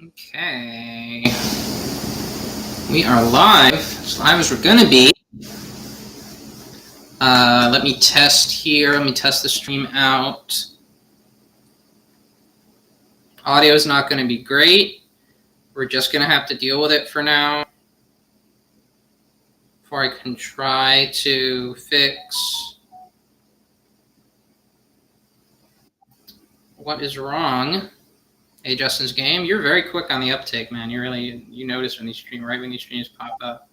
Okay. We are live, as live as we're going to be. Let me test here. Let me test the stream out. Audio is not going to be great. We're just going to have to deal with it for now. Before I can try to fix what is wrong. Hey, Justin's Game, you're very quick on the uptake, man. You notice when these streams, right when these streams pop up.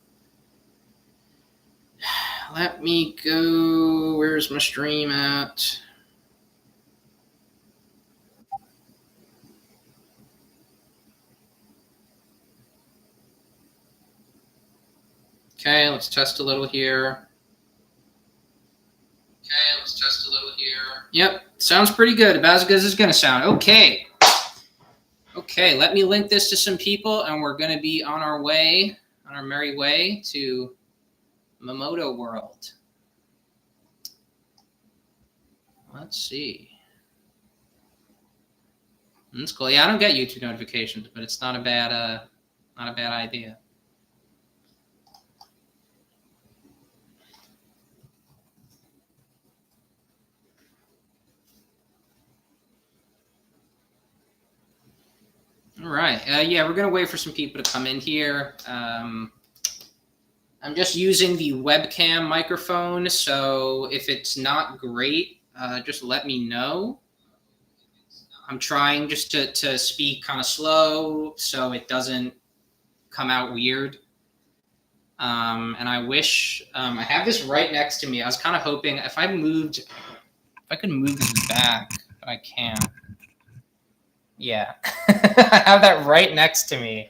Let me go. Where's my stream at? Okay, let's test a little here. Yep, sounds pretty good. About as good as it's going to sound. Okay, let me link this to some people, and we're going to be on our way, on our merry way to Momoto World. Let's see. That's cool. Yeah, I don't get YouTube notifications, but it's not a bad idea. All right. Yeah, we're going to wait for some people to come in here. I'm just using the webcam microphone, so if it's not great, just let me know. I'm trying just to speak kind of slow so it doesn't come out weird. And I wish I have this right next to me. I was kind of hoping if I could move this back, but I can't. Yeah, I have that right next to me,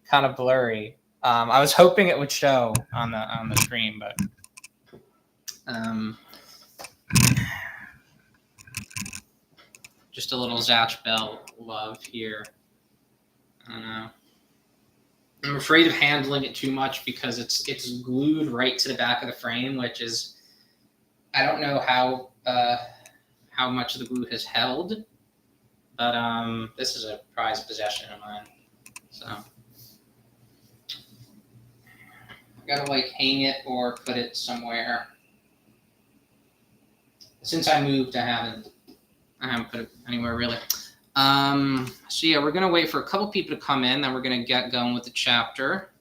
kind of blurry. I was hoping it would show on the screen, but just a little Zatch Bell love here. I don't know. I'm afraid of handling it too much because it's glued right to the back of the frame, which is, I don't know how much the glue has held, but this is a prized possession of mine, so I gotta like hang it or put it somewhere. Since I moved, I haven't put it anywhere really. So yeah, we're gonna wait for a couple people to come in, then we're gonna get going with the chapter.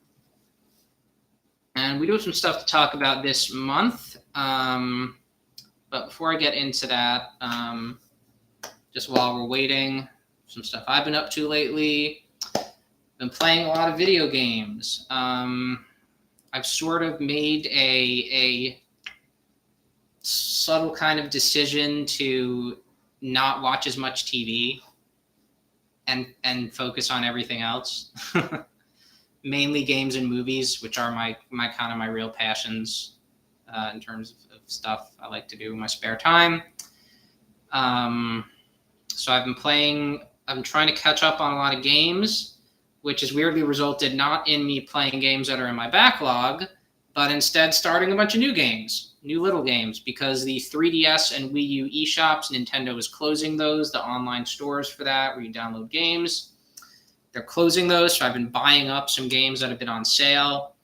And we do have some stuff to talk about this month. But before I get into that, just while we're waiting, some stuff I've been up to lately. Been playing a lot of video games. I've sort of made a subtle kind of decision to not watch as much TV and focus on everything else. Mainly games and movies, which are my kind of my real passions in terms of stuff I like to do in my spare time. So I've been trying to catch up on a lot of games, which has weirdly resulted not in me playing games that are in my backlog, but instead starting a bunch of new little games, because the 3DS and Wii U eShops, Nintendo is closing those, the online stores for that, where you download games. They're closing those, so I've been buying up some games that have been on sale.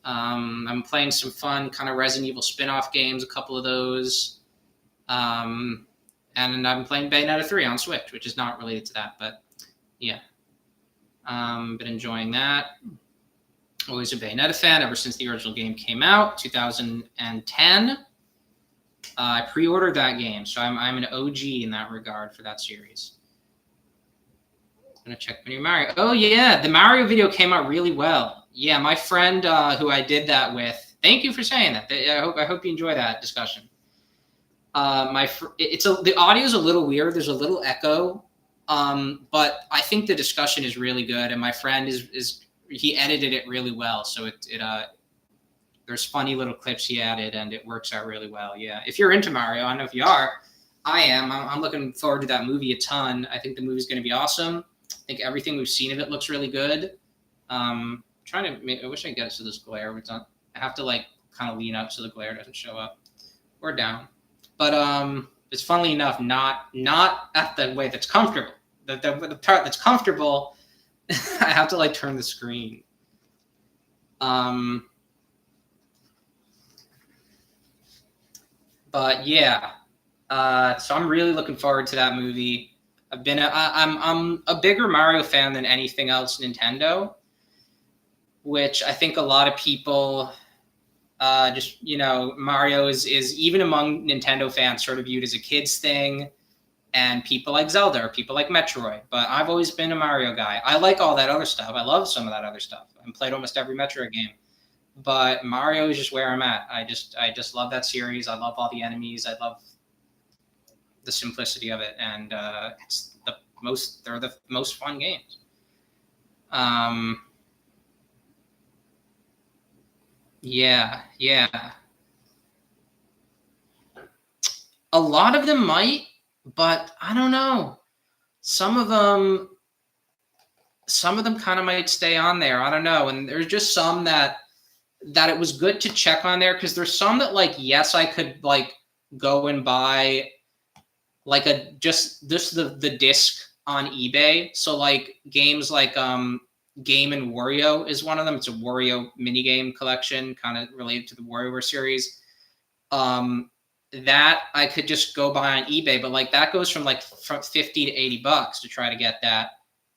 I'm playing some fun kind of Resident Evil spin-off games, a couple of those. And I've been playing Bayonetta 3 on Switch, which is not related to that, but yeah. Been enjoying that. Always a Bayonetta fan ever since the original game came out, 2010. I pre-ordered that game, so I'm an OG in that regard for that series. I'm gonna check my new Mario. Oh yeah, the Mario video came out really well. Yeah, my friend who I did that with. Thank you for saying that. I hope you enjoy that discussion. The audio is a little weird. There's a little echo, but I think the discussion is really good. And my friend he edited it really well. So there's funny little clips he added, and it works out really well. Yeah, if you're into Mario, I don't know if you are. I am. I'm looking forward to that movie a ton. I think the movie's going to be awesome. I think everything we've seen of it looks really good. I wish I could get it to this glare. But I have to like kind of lean up so the glare doesn't show up, or down. But it's funnily enough not at the way that's comfortable. the part that's comfortable, I have to like turn the screen. But yeah, so I'm really looking forward to that movie. I'm a bigger Mario fan than anything else Nintendo, which I think a lot of people just, Mario is even among Nintendo fans sort of viewed as a kid's thing, and people like Zelda or people like Metroid. But I've always been a Mario guy. I like all that other stuff. I love some of that other stuff. I've played almost every Metroid game. But Mario is just where I'm at. I just love that series. I love all the enemies. I love the simplicity of it, and they're the most fun games. Yeah. A lot of them might, but I don't know. Some of them kind of might stay on there. I don't know. And there's just some that it was good to check on there, because there's some that, like, yes, I could like go and buy like just the disc on eBay. So like games like Game and Wario is one of them. It's a Wario minigame collection, kind of related to the WarioWare series. That I could just go buy on eBay, but like that goes from 50 to $80 to try to get that,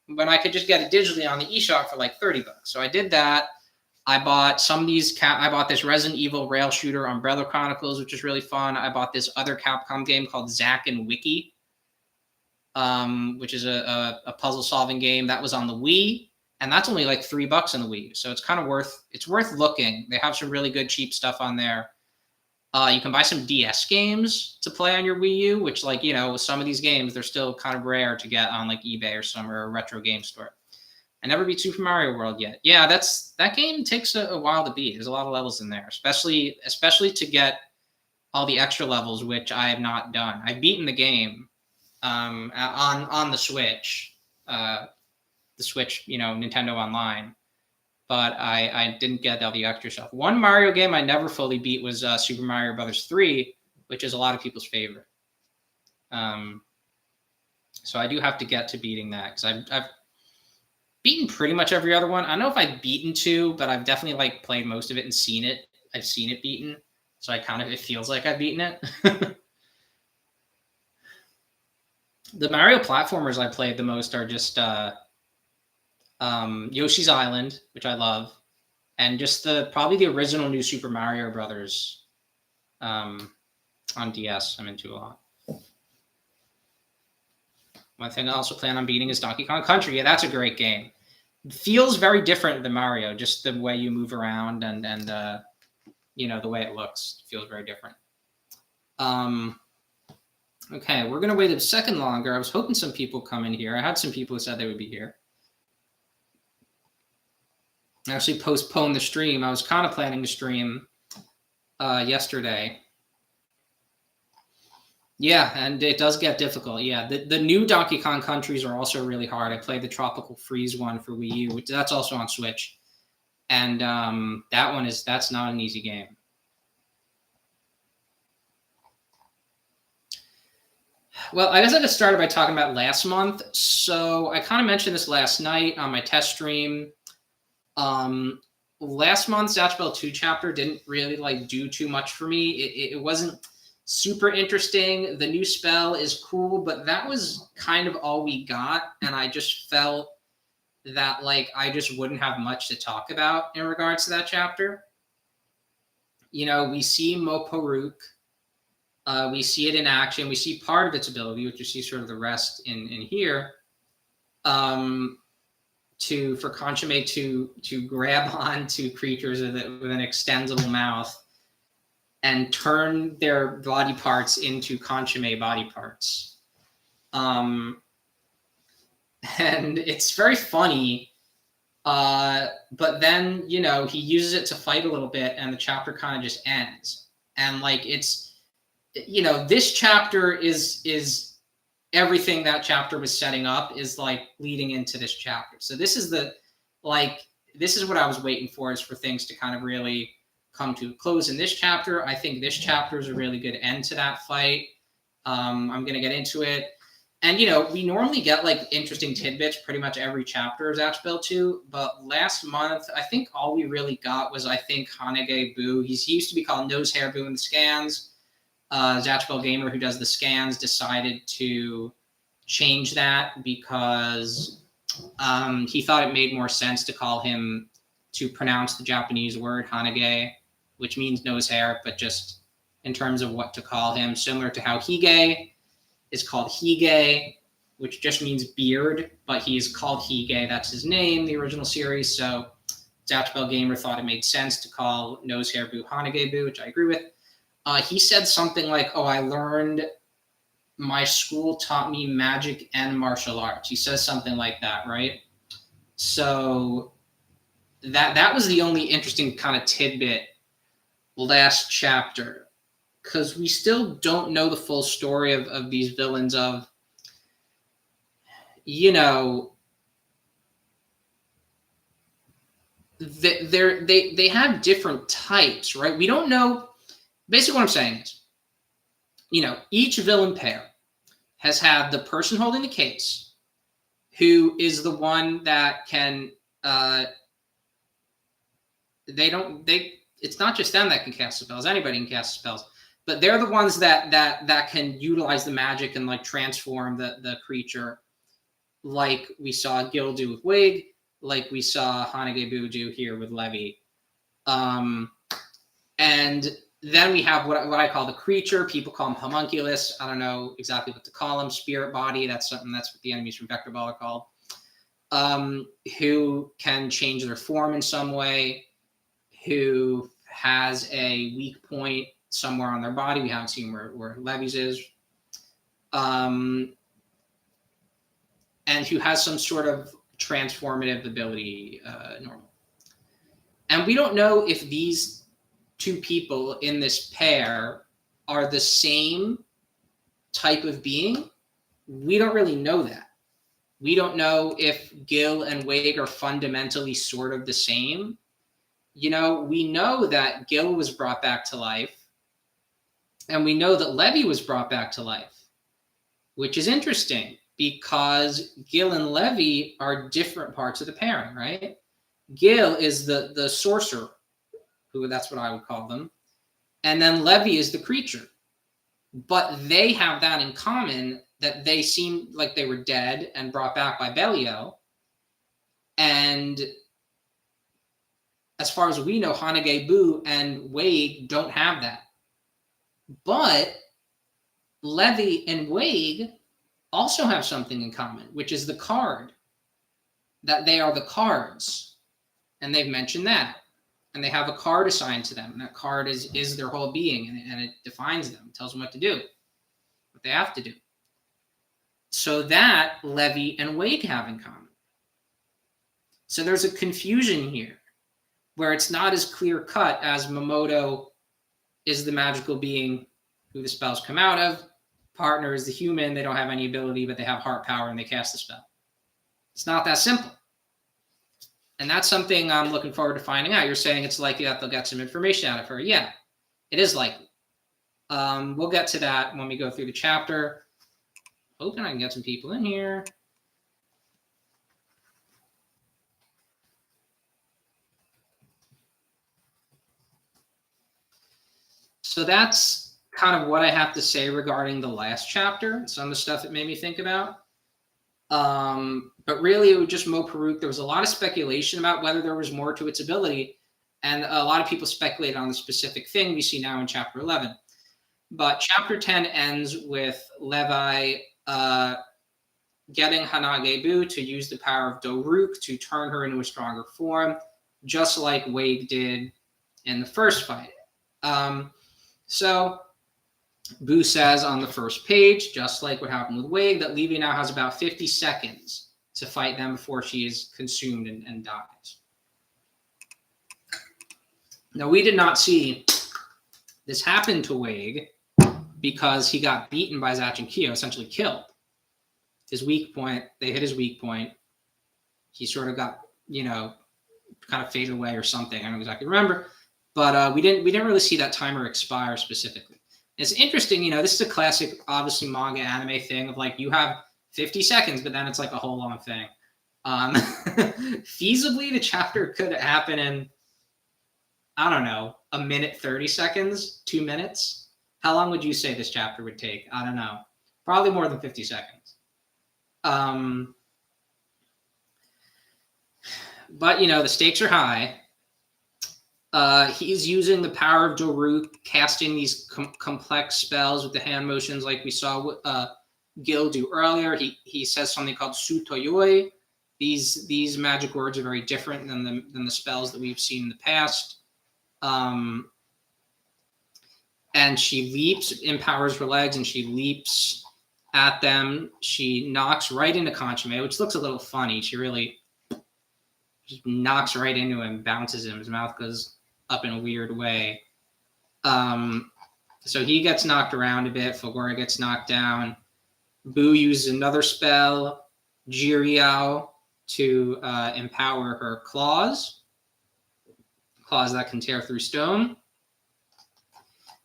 when I could just get it digitally on the eShop for like $30. So I did that. I bought some of these. I bought this Resident Evil rail shooter Umbrella Chronicles, which is really fun. I bought this other Capcom game called Zack and Wiki, which is a puzzle solving game that was on the Wii, and that's only like $3 on the Wii. So it's kind of worth looking. They have some really good cheap stuff on there. You can buy some DS games to play on your Wii U, which, like, with some of these games, they're still kind of rare to get on like eBay or a retro game store. I never beat Super Mario World yet. Yeah, that game takes a while to beat. There's a lot of levels in there, especially to get all the extra levels, which I have not done. I've beaten the game on the Switch, Nintendo Online, but I didn't get all the extra stuff. One Mario game I never fully beat was Super Mario Brothers 3, which is a lot of people's favorite. So I do have to get to beating that, because I've beaten pretty much every other one. I don't know if I've beaten 2, but I've definitely like played most of it and seen it. I've seen it beaten, so it feels like I've beaten it. The Mario platformers I played the most are just Yoshi's Island, which I love, and just probably the original New Super Mario Brothers on DS. I'm into a lot. One thing I also plan on beating is Donkey Kong Country. Yeah, that's a great game. It feels very different than Mario, just the way you move around and the way it looks. It feels very different. Okay, we're going to wait a second longer. I was hoping some people come in here. I had some people who said they would be here. I actually postponed the stream. I was kind of planning to stream yesterday. Yeah, and it does get difficult. Yeah, the new Donkey Kong countries are also really hard. I played the Tropical Freeze one for Wii U, which that's also on Switch, and that's not an easy game. Well, I guess I just started by talking about last month. So I kind of mentioned this last night on my test stream. Last month's Zatch Bell 2 chapter didn't really like do too much for me. It wasn't super interesting. The new spell is cool, but that was kind of all we got, and I just felt that like I just wouldn't have much to talk about in regards to that chapter. We see Moporuk. We see it in action. We see part of its ability, which you see sort of the rest in here. For Consomme to grab onto creatures with an extendable mouth and turn their body parts into Consomme body parts. And it's very funny. But then, he uses it to fight a little bit, and the chapter kind of just ends. And like, it's, this chapter is everything that chapter was setting up is like leading into this chapter. So this is what I was waiting for, is for things to kind of really come to a close in this chapter. I think this chapter is a really good end to that fight. I'm going to get into it. And, you know, we normally get like interesting tidbits pretty much every chapter of Zatch Bell 2. But last month, I think all we really got was, I think, Hanage Boo. He used to be called Nosehair Boo in the scans. Zatch Bell Gamer, who does the scans, decided to change that because he thought it made more sense to call him, to pronounce the Japanese word Hanage, which means nose hair, but just in terms of what to call him, similar to how Hige is called Hige, which just means beard, but he's called Hige. That's his name, the original series. So Zatch Bell Gamer thought it made sense to call nose hair Boo Hanage Boo, which I agree with. He said something like, "Oh, I learned, my school taught me magic and martial arts." He says something like that, right? So that was the only interesting kind of tidbit last chapter, because we still don't know the full story of these villains. Of, you know, they have different types, right? We don't know. Basically, what I'm saying is, you know, each villain pair has had the person holding the case, who is the one that can. It's not just them that can cast spells. Anybody can cast spells, but they're the ones that can utilize the magic and like transform the creature, like we saw Gil do with Wig, like we saw Hanage Boo do here with Levy. And then we have what I call the creature. People call him homunculus. I don't know exactly what to call him. Spirit body. That's what the enemies from Vector Ball are called. Who can change their form in some way, who has a weak point somewhere on their body. We haven't seen where Levy's is. And who has some sort of transformative ability normal. And we don't know if these two people in this pair are the same type of being. We don't really know that. We don't know if Gil and Wig are fundamentally sort of the same. You know, we know that Gil was brought back to life, and we know that Levy was brought back to life, which is interesting because Gil and Levy are different parts of the pairing, right? Gil is the sorcerer, who that's what I would call them, and then Levy is the creature. But they have that in common, that they seem like they were dead and brought back by Belial. And as far as we know, Hanage Boo and Wade don't have that. But Levy and Wade also have something in common, which is the card. That they are the cards. And they've mentioned that. And they have a card assigned to them. And that card is their whole being. And it defines them, tells them what to do, what they have to do. So that Levy and Wade have in common. So there's a confusion here, where it's not as clear cut as Momoto is the magical being who the spells come out of. Partner is the human. They don't have any ability, but they have heart power and they cast the spell. It's not that simple. And that's something I'm looking forward to finding out. You're saying it's likely that they'll get some information out of her. Yeah, it is likely. We'll get to that when we go through the chapter. Hoping I can get some people in here. So that's kind of what I have to say regarding the last chapter. Some of the stuff it made me think about. But really, it was just Mo Peruk. There was a lot of speculation about whether there was more to its ability. And a lot of people speculated on the specific thing we see now in Chapter 11. But Chapter 10 ends with Levi getting Hanage Boo to use the power of Doruk to turn her into a stronger form, just like Wade did in the first fight. So Boo says on the first page, just like what happened with Wade, that Levy now has about 50 seconds to fight them before she is consumed and dies. Now, we did not see this happen to Wade because he got beaten by Zatch and Kyo, essentially killed. His weak point, they hit his weak point. He sort of got, kind of faded away or something. I don't exactly remember. But we didn't really see that timer expire specifically. It's interesting, this is a classic, obviously, manga anime thing of like you have 50 seconds, but then it's like a whole long thing. Feasibly, the chapter could happen in, I don't know, a minute 30 seconds, 2 minutes. How long would you say this chapter would take? I don't know. Probably more than 50 seconds. But, you know, the stakes are high. He's using the power of Doruk, casting these complex spells with the hand motions like we saw Gil do earlier. He says something called Sutoyoi. These magic words are very different than the spells that we've seen in the past. And she leaps, empowers her legs, and she leaps at them. She knocks right into Conchime, which looks a little funny. She really just knocks right into him, bounces him. His mouth goes up in a weird way. So he gets knocked around a bit. Fulgore gets knocked down. Boo uses another spell, Jiriao, to empower her claws that can tear through stone.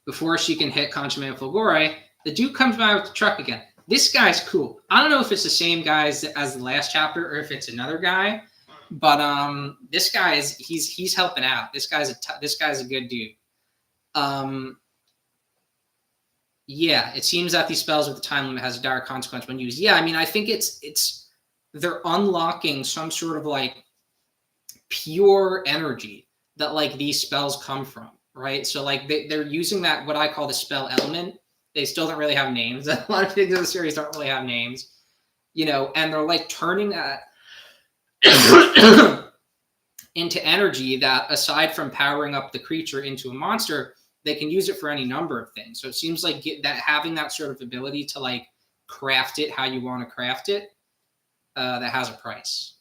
Before she can hit Conchime and Fulgore, the Duke comes by with the truck again. This guy's cool. I don't know if it's the same guy as the last chapter or if it's another guy, but this guy he's helping out. This guy's a good dude. Yeah, it seems that these spells with the time limit has a dire consequence when used. Yeah, I mean, I think it's they're unlocking some sort of like pure energy that like these spells come from, right? So like they're using that, what I call the spell element. They still don't really have names. A lot of things in the series don't really have names, you know, and they're like turning that into energy that, aside from powering up the creature into a monster, they can use it for any number of things. So it seems like that having that sort of ability to like craft it how you want to craft it, that has a price.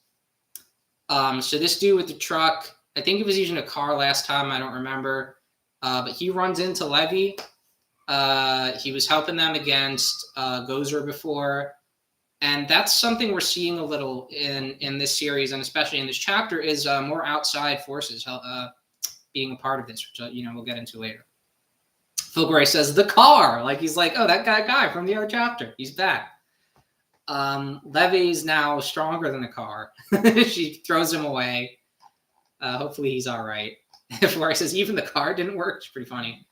So this dude with the truck, I think he was using a car last time, I don't remember, but he runs into Levy. He was helping them against Gozer before, and that's something we're seeing a little in this series, and especially in this chapter, is more outside forces being a part of this, which you know, we'll get into later. Fulgore says the car, like he's like, oh, that guy from the other chapter, he's back. Levy's now stronger than the car. She throws him away. Hopefully he's all right. Fulgore says even the car didn't work. It's pretty funny.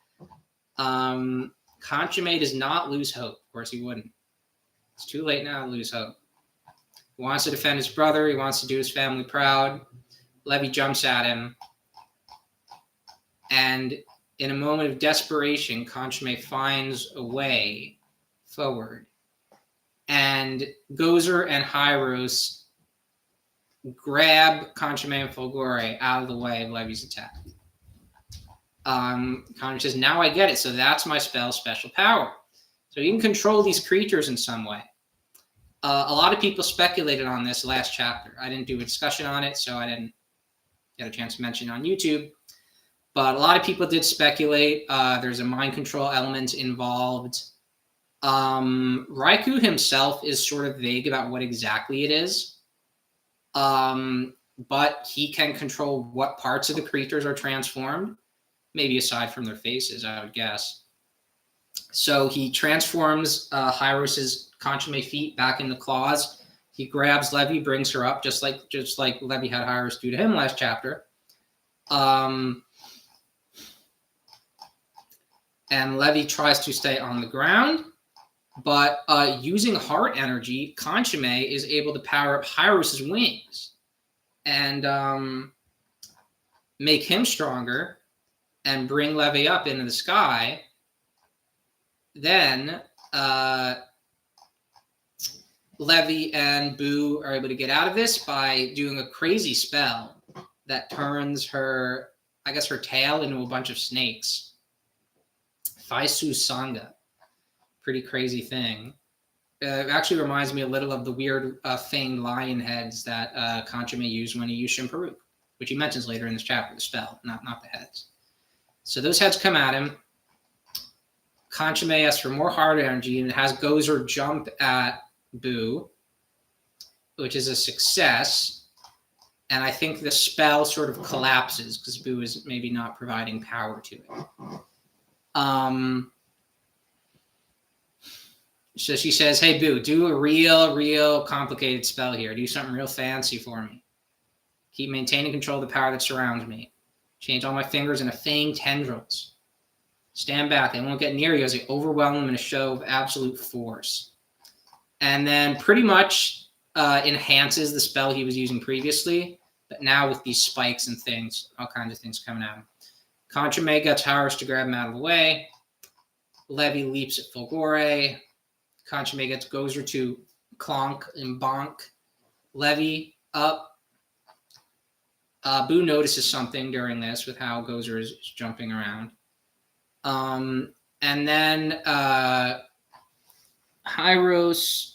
Conchime does not lose hope. Of course he wouldn't. It's too late now to lose hope. He wants to defend his brother. He wants to do his family proud. Levy jumps at him. And in a moment of desperation, Conchime finds a way forward. And Gozer and Hyros grab Conchime and Fulgore out of the way of Levy's attack. Conchime says, now I get it. So that's my special power. So you can control these creatures in some way. A lot of people speculated on this last chapter. I didn't do a discussion on it, so I didn't get a chance to mention it on YouTube. But a lot of people did speculate. There's a mind control element involved. Raikou himself is sort of vague about what exactly it is. But he can control what parts of the creatures are transformed. Maybe aside from their faces, I would guess. So he transforms Hyros's Conchime feet back into claws. He grabs Levy, brings her up, just like Levy had Hyros do to him last chapter. And Levy tries to stay on the ground, but using heart energy, Conchime is able to power up Hyros's wings and make him stronger and bring Levy up into the sky. Then Levy and Boo are able to get out of this by doing a crazy spell that turns her, I guess, her tail into a bunch of snakes. Faisu Sangha. Pretty crazy thing. It actually reminds me a little of the weird fanged lion heads that Conchime used when he used Shimparuk, which he mentions later in this chapter, the spell, not the heads. So those heads come at him. Conchime asks for more heart energy and has Gozer jump at Boo, which is a success. And I think the spell sort of collapses because Boo is maybe not providing power to it. So she says, hey, Boo, do a real complicated spell here. Do something real fancy for me. Keep maintaining control of the power that surrounds me. Change all my fingers into fang tendrils. Stand back. They won't get near you as they overwhelm them in a show of absolute force. And then pretty much enhances the spell he was using previously, but now with these spikes and things, all kinds of things coming at him. Contra gets Harris to grab him out of the way. Levy leaps at Fulgore. Contra gets Gozer to clonk and bonk. Levy up. Boo notices something during this with how Gozer is jumping around. And then Hyros,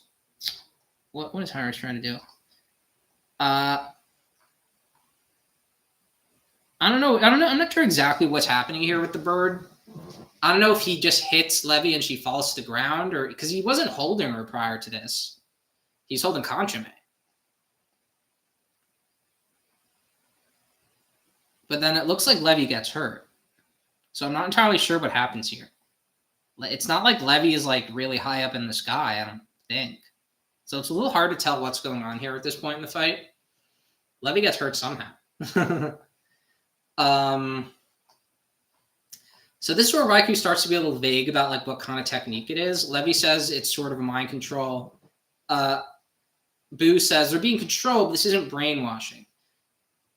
what is Hyros trying to do? I don't know. I'm not sure exactly what's happening here with the bird. I don't know if he just hits Levy and she falls to the ground, or because he wasn't holding her prior to this. He's holding Contra. But then it looks like Levy gets hurt. So I'm not entirely sure what happens here. It's not like Levy is like really high up in the sky, I don't think. So it's a little hard to tell what's going on here at this point in the fight. Levy gets hurt somehow. So this is where Raikou starts to be a little vague about like what kind of technique it is. Levy says it's sort of a mind control. Boo says they're being controlled, but this isn't brainwashing.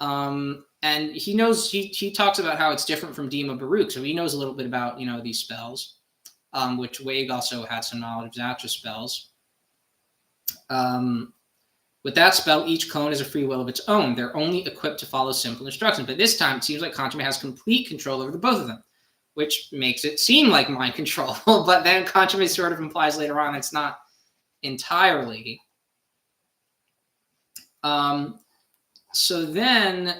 And he knows, he talks about how it's different from Dima Baruch, so he knows a little bit about, these spells, which Wade also had some knowledge of Zatch's spells. With that spell, each clone has a free will of its own. They're only equipped to follow simple instructions, but this time it seems like Contra has complete control over the both of them, which makes it seem like mind control, but then Contra sort of implies later on it's not entirely. So then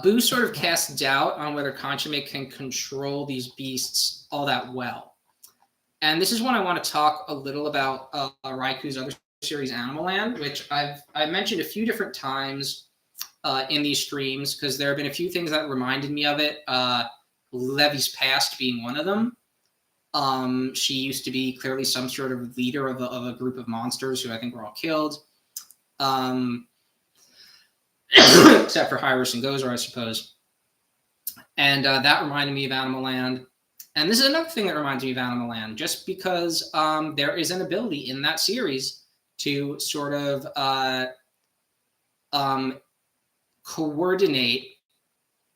Boo sort of casts doubt on whether Contra can control these beasts all that well. And this is when I want to talk a little about Raikou's other series, Animal Land, which I've mentioned a few different times in these streams, because there have been a few things that reminded me of it. Levy's past being one of them. She used to be clearly some sort of leader of a group of monsters who I think were all killed. Except for Hyros and Gozer, I suppose. And that reminded me of Animal Land. And this is another thing that reminds me of Animal Land, just because there is an ability in that series to sort of coordinate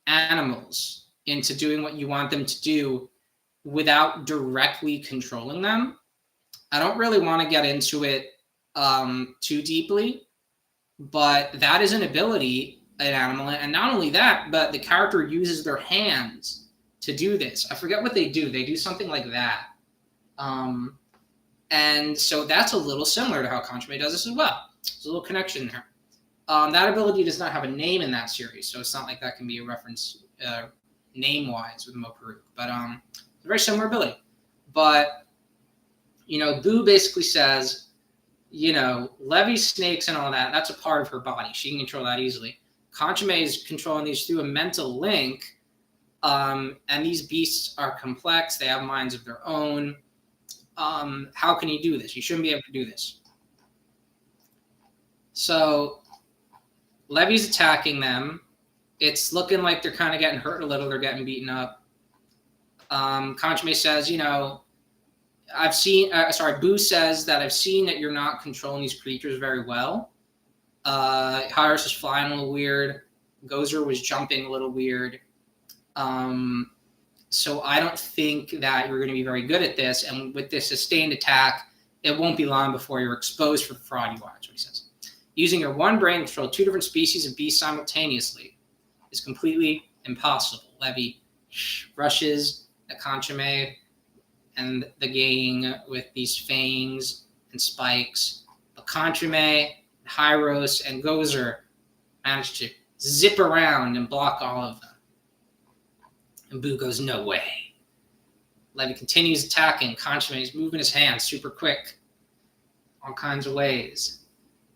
animals into doing what you want them to do without directly controlling them. I don't really want to get into it too deeply, but that is an ability in Animal Land. And not only that, but the character uses their hands to do this. I forget what they do. They do something like that. And so that's a little similar to how Contra does this as well. There's a little connection there. That ability does not have a name in that series, so it's not like that can be a reference name-wise with Moparu. But it's a very similar ability. But, Boo basically says, Levy's snakes and all that, that's a part of her body. She can control that easily. Contra is controlling these through a mental link. And these beasts are complex. They have minds of their own. How can you do this? You shouldn't be able to do this. So Levy's attacking them. It's looking like they're kind of getting hurt a little. They're getting beaten up. Contra says, Boo says that I've seen that you're not controlling these creatures very well. Hyros is flying a little weird. Gozer was jumping a little weird. So I don't think that you're going to be very good at this. And with this sustained attack, it won't be long before you're exposed for the fraud you are, that's what he says. Using your one brain to control two different species of beasts simultaneously is completely impossible. Levy rushes at Contra and the gang with these fangs and spikes. But Contra, Hyros, and Gozer manage to zip around and block all of them. And Boo goes, no way. Levy continues attacking. Contra is moving his hands super quick. All kinds of ways.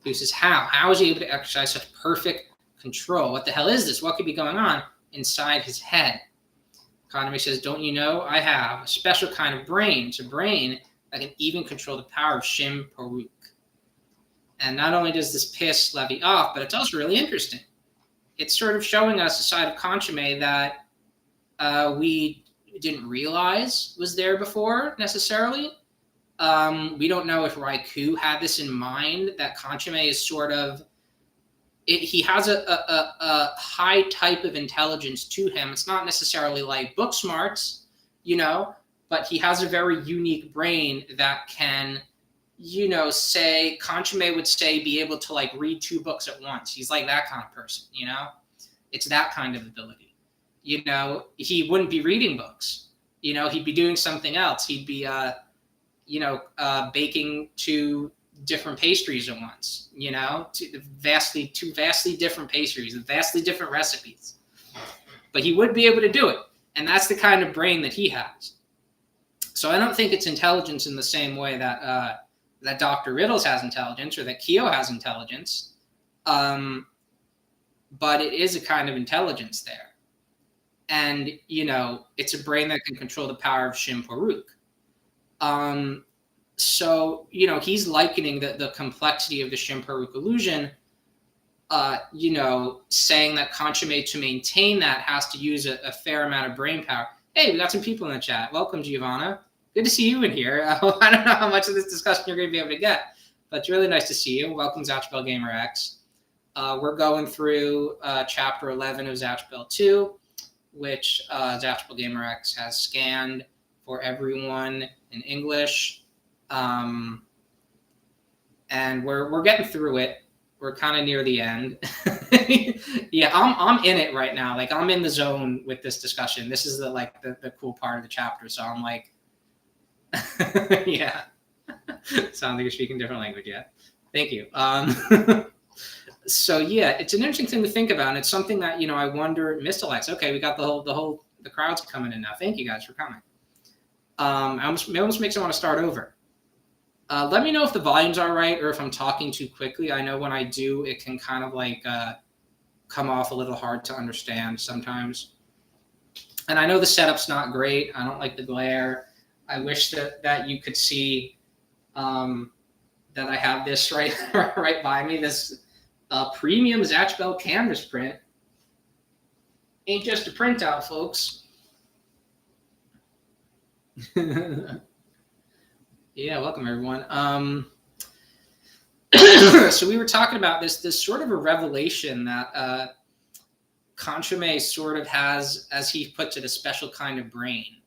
Boo says, how? How is he able to exercise such perfect control? What the hell is this? What could be going on inside his head? Kaname says, don't you know? I have a special kind of brain. It's a brain that can even control the power of Shin Paruk. And not only does this piss Levy off, but it's also really interesting. It's sort of showing us a side of Kaname that we didn't realize was there before necessarily. We don't know if Raikou had this in mind, that Kaname is sort of, he has a high type of intelligence to him. It's not necessarily like book smarts, but he has a very unique brain that can, say, Kaname would say, be able to like read 2 books at once. He's like that kind of person, It's that kind of ability. He wouldn't be reading books. He'd be doing something else. He'd be, baking 2 different pastries at once, two vastly different pastries, vastly different recipes. But he would be able to do it. And that's the kind of brain that he has. So I don't think it's intelligence in the same way that that Dr. Riddles has intelligence or that Kyo has intelligence. But it is a kind of intelligence there. And, it's a brain that can control the power of Shin Paruk. So, he's likening the complexity of the Shin Paruk illusion, saying that Kaname, to maintain that, has to use a fair amount of brain power. Hey, we got some people in the chat. Welcome, Giovanna. Good to see you in here. I don't know how much of this discussion you're going to be able to get, but it's really nice to see you. Welcome, Zatch Gamer X. We're going through Chapter 11 of Zatch 2, which Zatch Gamer X has scanned for everyone in English. And we're getting through it. We're kind of near the end. Yeah, I'm in it right now. Like, I'm in the zone with this discussion. This is the cool part of the chapter. So I'm like, yeah. Sound like you're speaking a different language. Yeah. Thank you. So yeah, it's an interesting thing to think about, and it's something that I wonder. Mistalex. Okay, we got the crowds coming in now. Thank you guys for coming. It almost makes me want to start over. Let me know if the volumes are right or if I'm talking too quickly. I know when I do, it can kind of come off a little hard to understand sometimes. And I know the setup's not great. I don't like the glare. I wish that you could see that I have this right by me, this premium Zatch Bell canvas print. Ain't just a printout, folks. Yeah, welcome everyone. So we were talking about this sort of a revelation that Kaname sort of has, as he puts it, a special kind of brain.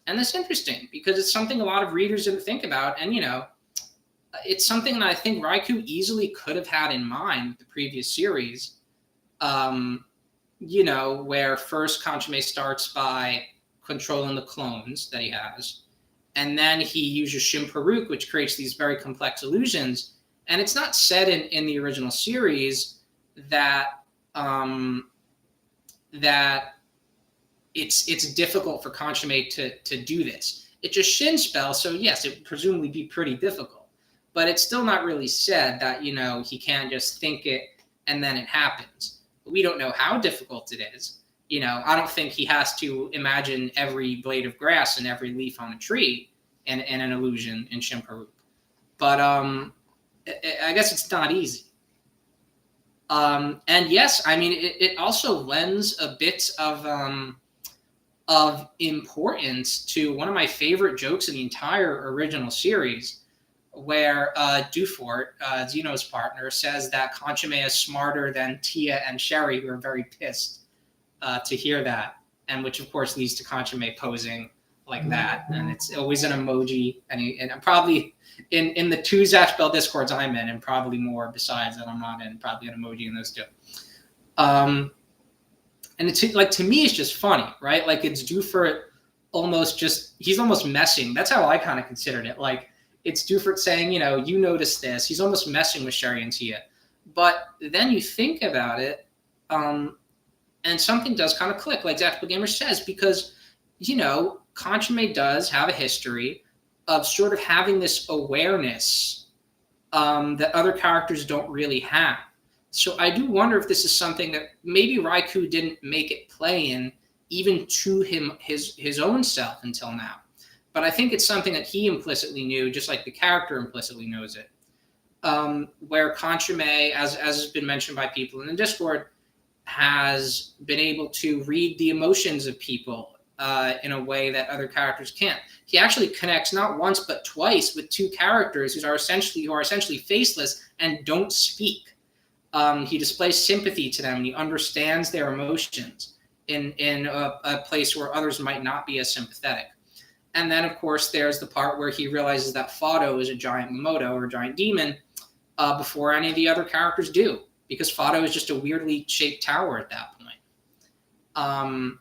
And that's interesting because it's something a lot of readers didn't think about. And, it's something that I think Raikou easily could have had in mind with the previous series, where first Kaname starts by controlling the clones that he has. And then he uses Shin Paruk, which creates these very complex illusions. And it's not said in the original series that that it's difficult for Kaname to do this. It's a Shin spell, so yes, it would presumably be pretty difficult. But it's still not really said that, he can't just think it and then it happens. We don't know how difficult it is. I don't think he has to imagine every blade of grass and every leaf on a tree in an illusion in Shin Paruk. But I guess it's not easy. And yes, I mean, it also lends a bit of importance to one of my favorite jokes in the entire original series, where Dufort, Zeno's partner, says that Kaname is smarter than Tia and Sherry, who are very pissed to hear that, and which of course leads to Kaname posing like that, and it's always an emoji, and probably in the 2 Zatch Bell Discords I'm in, and probably more besides that I'm not in, probably an emoji in those 2. And it's to me, it's just funny, right? Like, it's Dufort he's almost messing. That's how I kind of considered it. Like, it's Dufort saying, you notice this. He's almost messing with Sherry and Tia. But then you think about it, and something does kind of click, like Zatch Gamer says, because, Kaname does have a history of sort of having this awareness that other characters don't really have. So I do wonder if this is something that maybe Raikou didn't make it play in even to his own self until now. But I think it's something that he implicitly knew, just like the character implicitly knows it. Where Conchame, as has been mentioned by people in the Discord, has been able to read the emotions of people in a way that other characters can't. He actually connects not once but twice with two characters who are essentially faceless and don't speak. He displays sympathy to them, and he understands their emotions in a place where others might not be as sympathetic. And then, of course, there's the part where he realizes that Fado is a giant Momoto, or a giant demon, before any of the other characters do, because Fado is just a weirdly shaped tower at that point.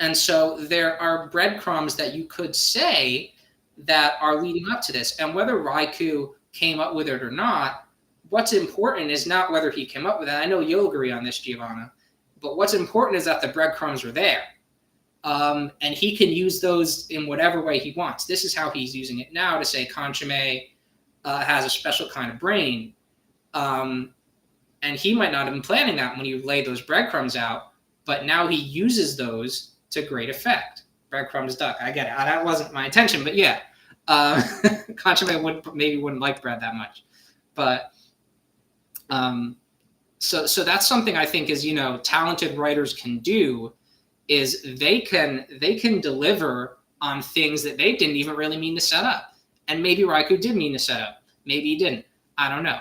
And so there are breadcrumbs that you could say that are leading up to this. And whether Raikou came up with it or not, what's important is not whether he came up with it. I know you'll agree on this, Giovanna. But what's important is that the breadcrumbs are there. And he can use those in whatever way he wants. This is how he's using it now to say Conchame has a special kind of brain. And he might not have been planning that when he laid those breadcrumbs out, but now he uses those to great effect. Breadcrumbs duck. I get it. That wasn't my intention, but yeah. Conchame wouldn't like bread that much. But so that's something I think is, talented writers can do, is they can deliver on things that they didn't even really mean to set up. And maybe Raikou did mean to set up. Maybe he didn't. I don't know.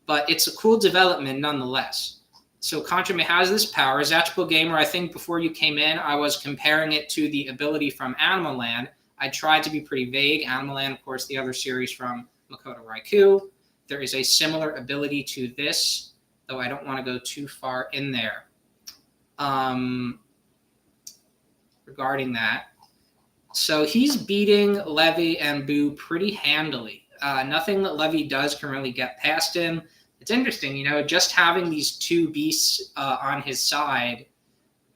But it's a cool development nonetheless. So Conchame has this power. Zatchable Gamer, I think before you came in, I was comparing it to the ability from Animal Land. I tried to be pretty vague. Animal Land, of course, the other series from Makoto Raikou. There is a similar ability to this, though I don't want to go too far in there. Regarding that. So he's beating Levy and Boo pretty handily. Nothing that Levy does can really get past him. It's interesting, just having these two beasts on his side,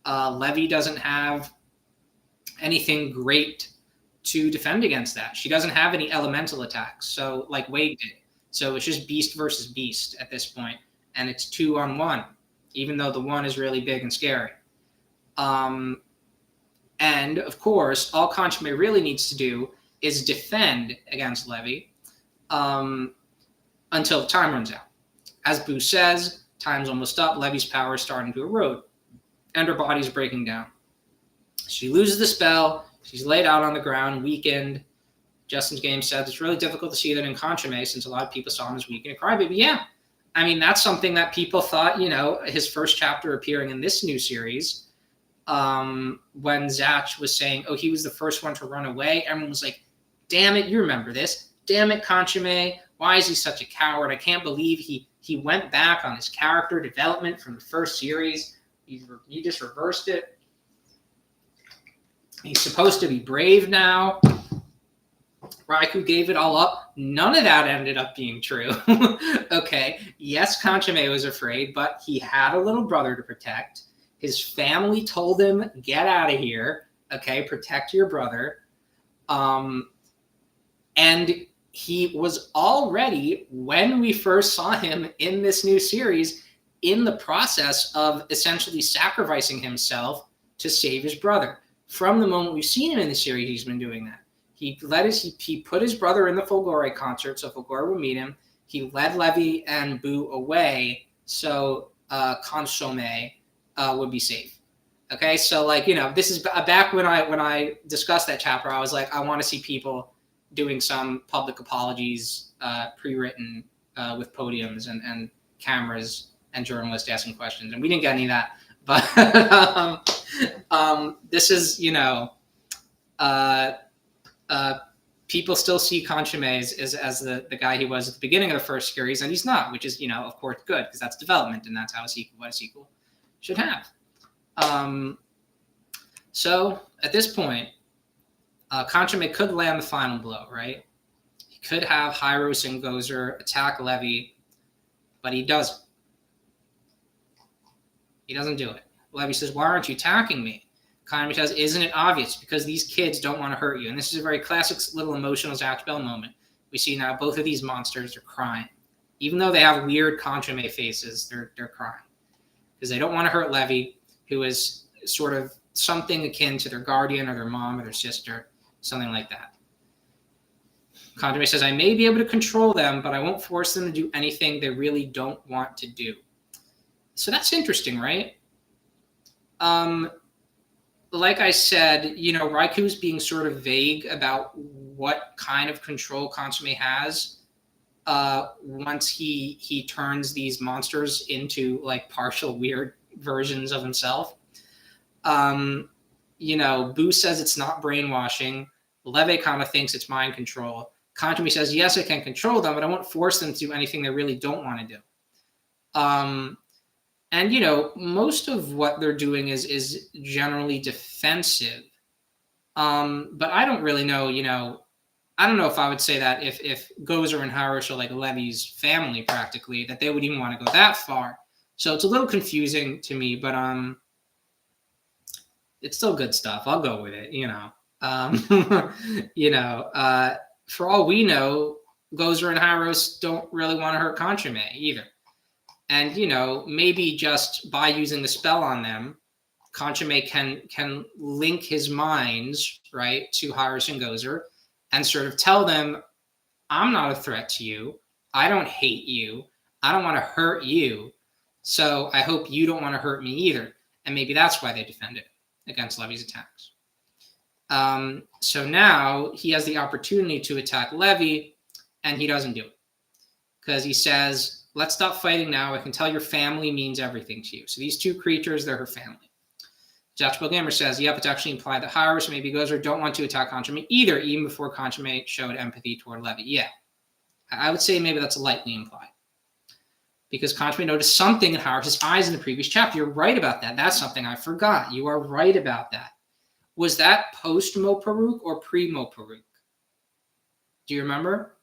Levy doesn't have anything great to defend against that. She doesn't have any elemental attacks, so like Wade did. So it's just beast versus beast at this point, and it's 2-on-1, even though the one is really big and scary. And, of course, all Conchame really needs to do is defend against Levy until time runs out. As Boo says, time's almost up. Levy's power is starting to erode, and her body's breaking down. She loses the spell. She's laid out on the ground, weakened. Justin's Game said it's really difficult to see that in Conchame, since a lot of people saw him as weak and a crybaby. Yeah, I mean, that's something that people thought, his first chapter appearing in this new series, when Zatch was saying, he was the first one to run away, everyone was like, damn it, you remember this. Damn it, Conchame. Why is he such a coward? I can't believe he went back on his character development from the first series. He just reversed it. He's supposed to be brave now. Raikou gave it all up. None of that ended up being true. Okay. Yes, Conchame was afraid, but he had a little brother to protect. His family told him, get out of here. Okay, protect your brother. And he was already, when we first saw him in this new series, in the process of essentially sacrificing himself to save his brother. From the moment we've seen him in the series, he's been doing that. He put his brother in the Fulgore concert, so Fulgore would meet him. He led Levy and Boo away, so Conchame would be safe. Okay, so this is back when I discussed that chapter. I was like, I want to see people doing some public apologies, pre-written with podiums and cameras and journalists asking questions, and we didn't get any of that. But this is, people still see Conchame as the guy he was at the beginning of the first series, and he's not, which is, of course, good, because that's development, and that's how what a sequel should have. So at this point, Conchame could land the final blow, right? He could have Hyros and Gozer attack Levy, but he doesn't. He doesn't do it. Levy says, why aren't you attacking me? Conchame says, isn't it obvious? Because these kids don't want to hurt you. And this is a very classic little emotional Zatch Bell moment. We see now both of these monsters are crying. Even though they have weird Conchame faces, they're crying. Because they don't want to hurt Levy, who is sort of something akin to their guardian or their mom or their sister, something like that. Kanjime says, I may be able to control them, but I won't force them to do anything they really don't want to do. So that's interesting, right? Like I said, Raiku's being sort of vague about what kind of control Kansume has once he turns these monsters into like partial weird versions of himself. Boo says it's not brainwashing. Leve kind of thinks it's mind control. Kansume says, yes, I can control them, but I won't force them to do anything they really don't want to do. And, most of what they're doing is generally defensive. But I don't really know, I don't know if I would say that if Gozer and Harush are like Levy's family practically, that they would even want to go that far. So it's a little confusing to me, but it's still good stuff. I'll go with it, for all we know, Gozer and Harush don't really want to hurt Kansume either. And, maybe just by using the spell on them, Kansume can link his minds, right, to Harush and Gozer and sort of tell them, I'm not a threat to you. I don't hate you. I don't want to hurt you. So I hope you don't want to hurt me either. And maybe that's why they defended against Levy's attacks. So now he has the opportunity to attack Levy, and he doesn't do it. Because he says, let's stop fighting now. I can tell your family means everything to you. So these two creatures, they're her family. Zatch Gamer says, yep, it's actually implied that Harush, maybe Gozer, don't want to attack Kansume either, even before Kansume showed empathy toward Levy. Yeah, I would say maybe that's lightly implied. Because Kansume noticed something in Harush's eyes in the previous chapter. You're right about that. That's something I forgot. You are right about that. Was that post-Moparuk or pre-Moparuk? Do you remember?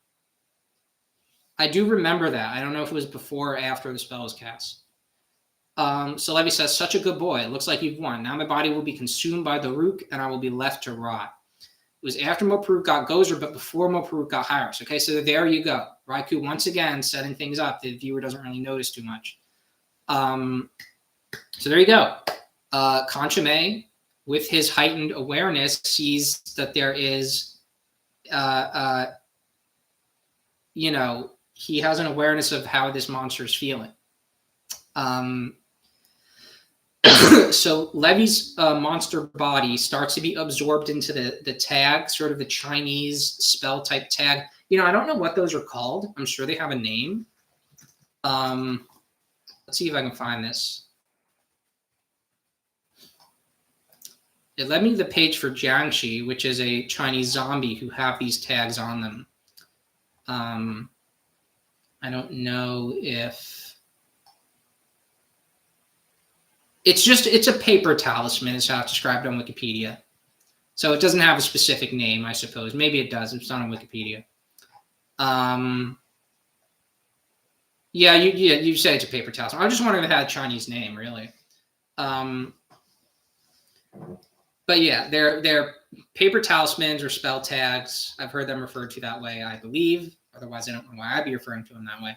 I do remember that. I don't know if it was before or after the spell was cast. So Levy says, such a good boy. It looks like you've won. Now my body will be consumed by the Rook, and I will be left to rot. It was after Moparuk got Gozer, but before Moparuk got Harush. Okay, so there you go. Raikou once again setting things up. The viewer doesn't really notice too much. So there you go. Kansume, with his heightened awareness, sees that there is, he has an awareness of how this monster is feeling. So Levy's monster body starts to be absorbed into the tag, sort of the Chinese spell type tag. I don't know what those are called. I'm sure they have a name. Let's see if I can find this. It led me to the page for Jiangxi, which is a Chinese zombie who have these tags on them. I don't know if... It's a paper talisman is how it's described on Wikipedia. So it doesn't have a specific name, I suppose. Maybe it does. It's not on Wikipedia. You say it's a paper talisman. I was just wondering if it had a Chinese name, really. But yeah, they're paper talismans or spell tags. I've heard them referred to that way, I believe. Otherwise, I don't know why I'd be referring to them that way.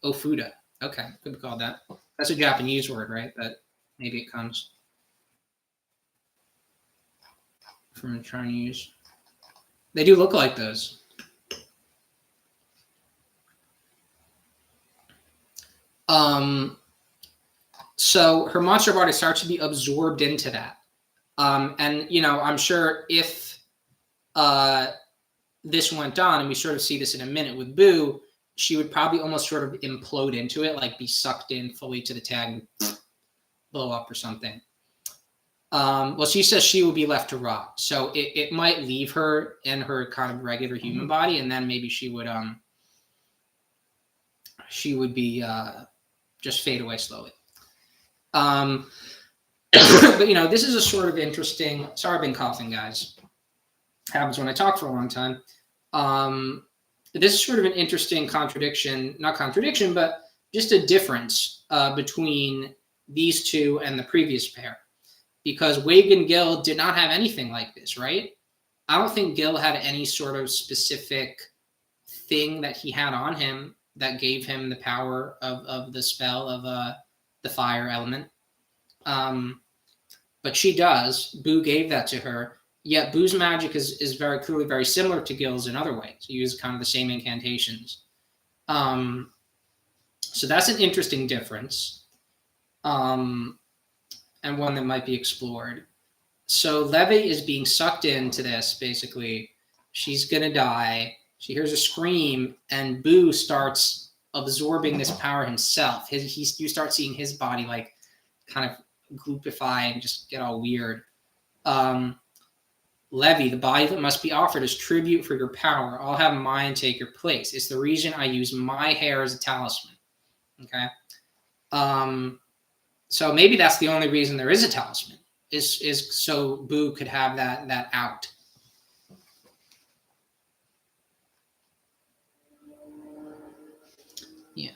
Ofuda. Okay, could be called that. That's a Japanese word, right? But maybe it comes from Chinese. They do look like those. So her monster body starts to be absorbed into that. And, I'm sure if this went on, and we sort of see this in a minute with Boo, she would probably almost sort of implode into it, like be sucked in fully to the tag and blow up or something. Well, she says she will be left to rot. So it might leave her in her kind of regular human body, and then maybe she would be just fade away slowly. But, this is a sort of interesting... Sorry, I've been coughing, guys. Happens when I talk for a long time. This is sort of an interesting not contradiction, but just a difference between these two and the previous pair. Because Wig and Gil did not have anything like this, right? I don't think Gil had any sort of specific thing that he had on him that gave him the power of the spell of the fire element. but she does. Boo gave that to her. Yet Boo's magic is very clearly very similar to Gil's in other ways. He uses kind of the same incantations. So that's an interesting difference, and one that might be explored. So Levy is being sucked into this, basically. She's going to die. She hears a scream, and Boo starts absorbing this power himself. You start seeing his body like kind of gloopify and just get all weird. Levy, the body that must be offered is tribute for your power. I'll have mine take your place. It's the reason I use my hair as a talisman. Okay. So maybe that's the only reason there is a talisman, is so Boo could have that out. Yeah.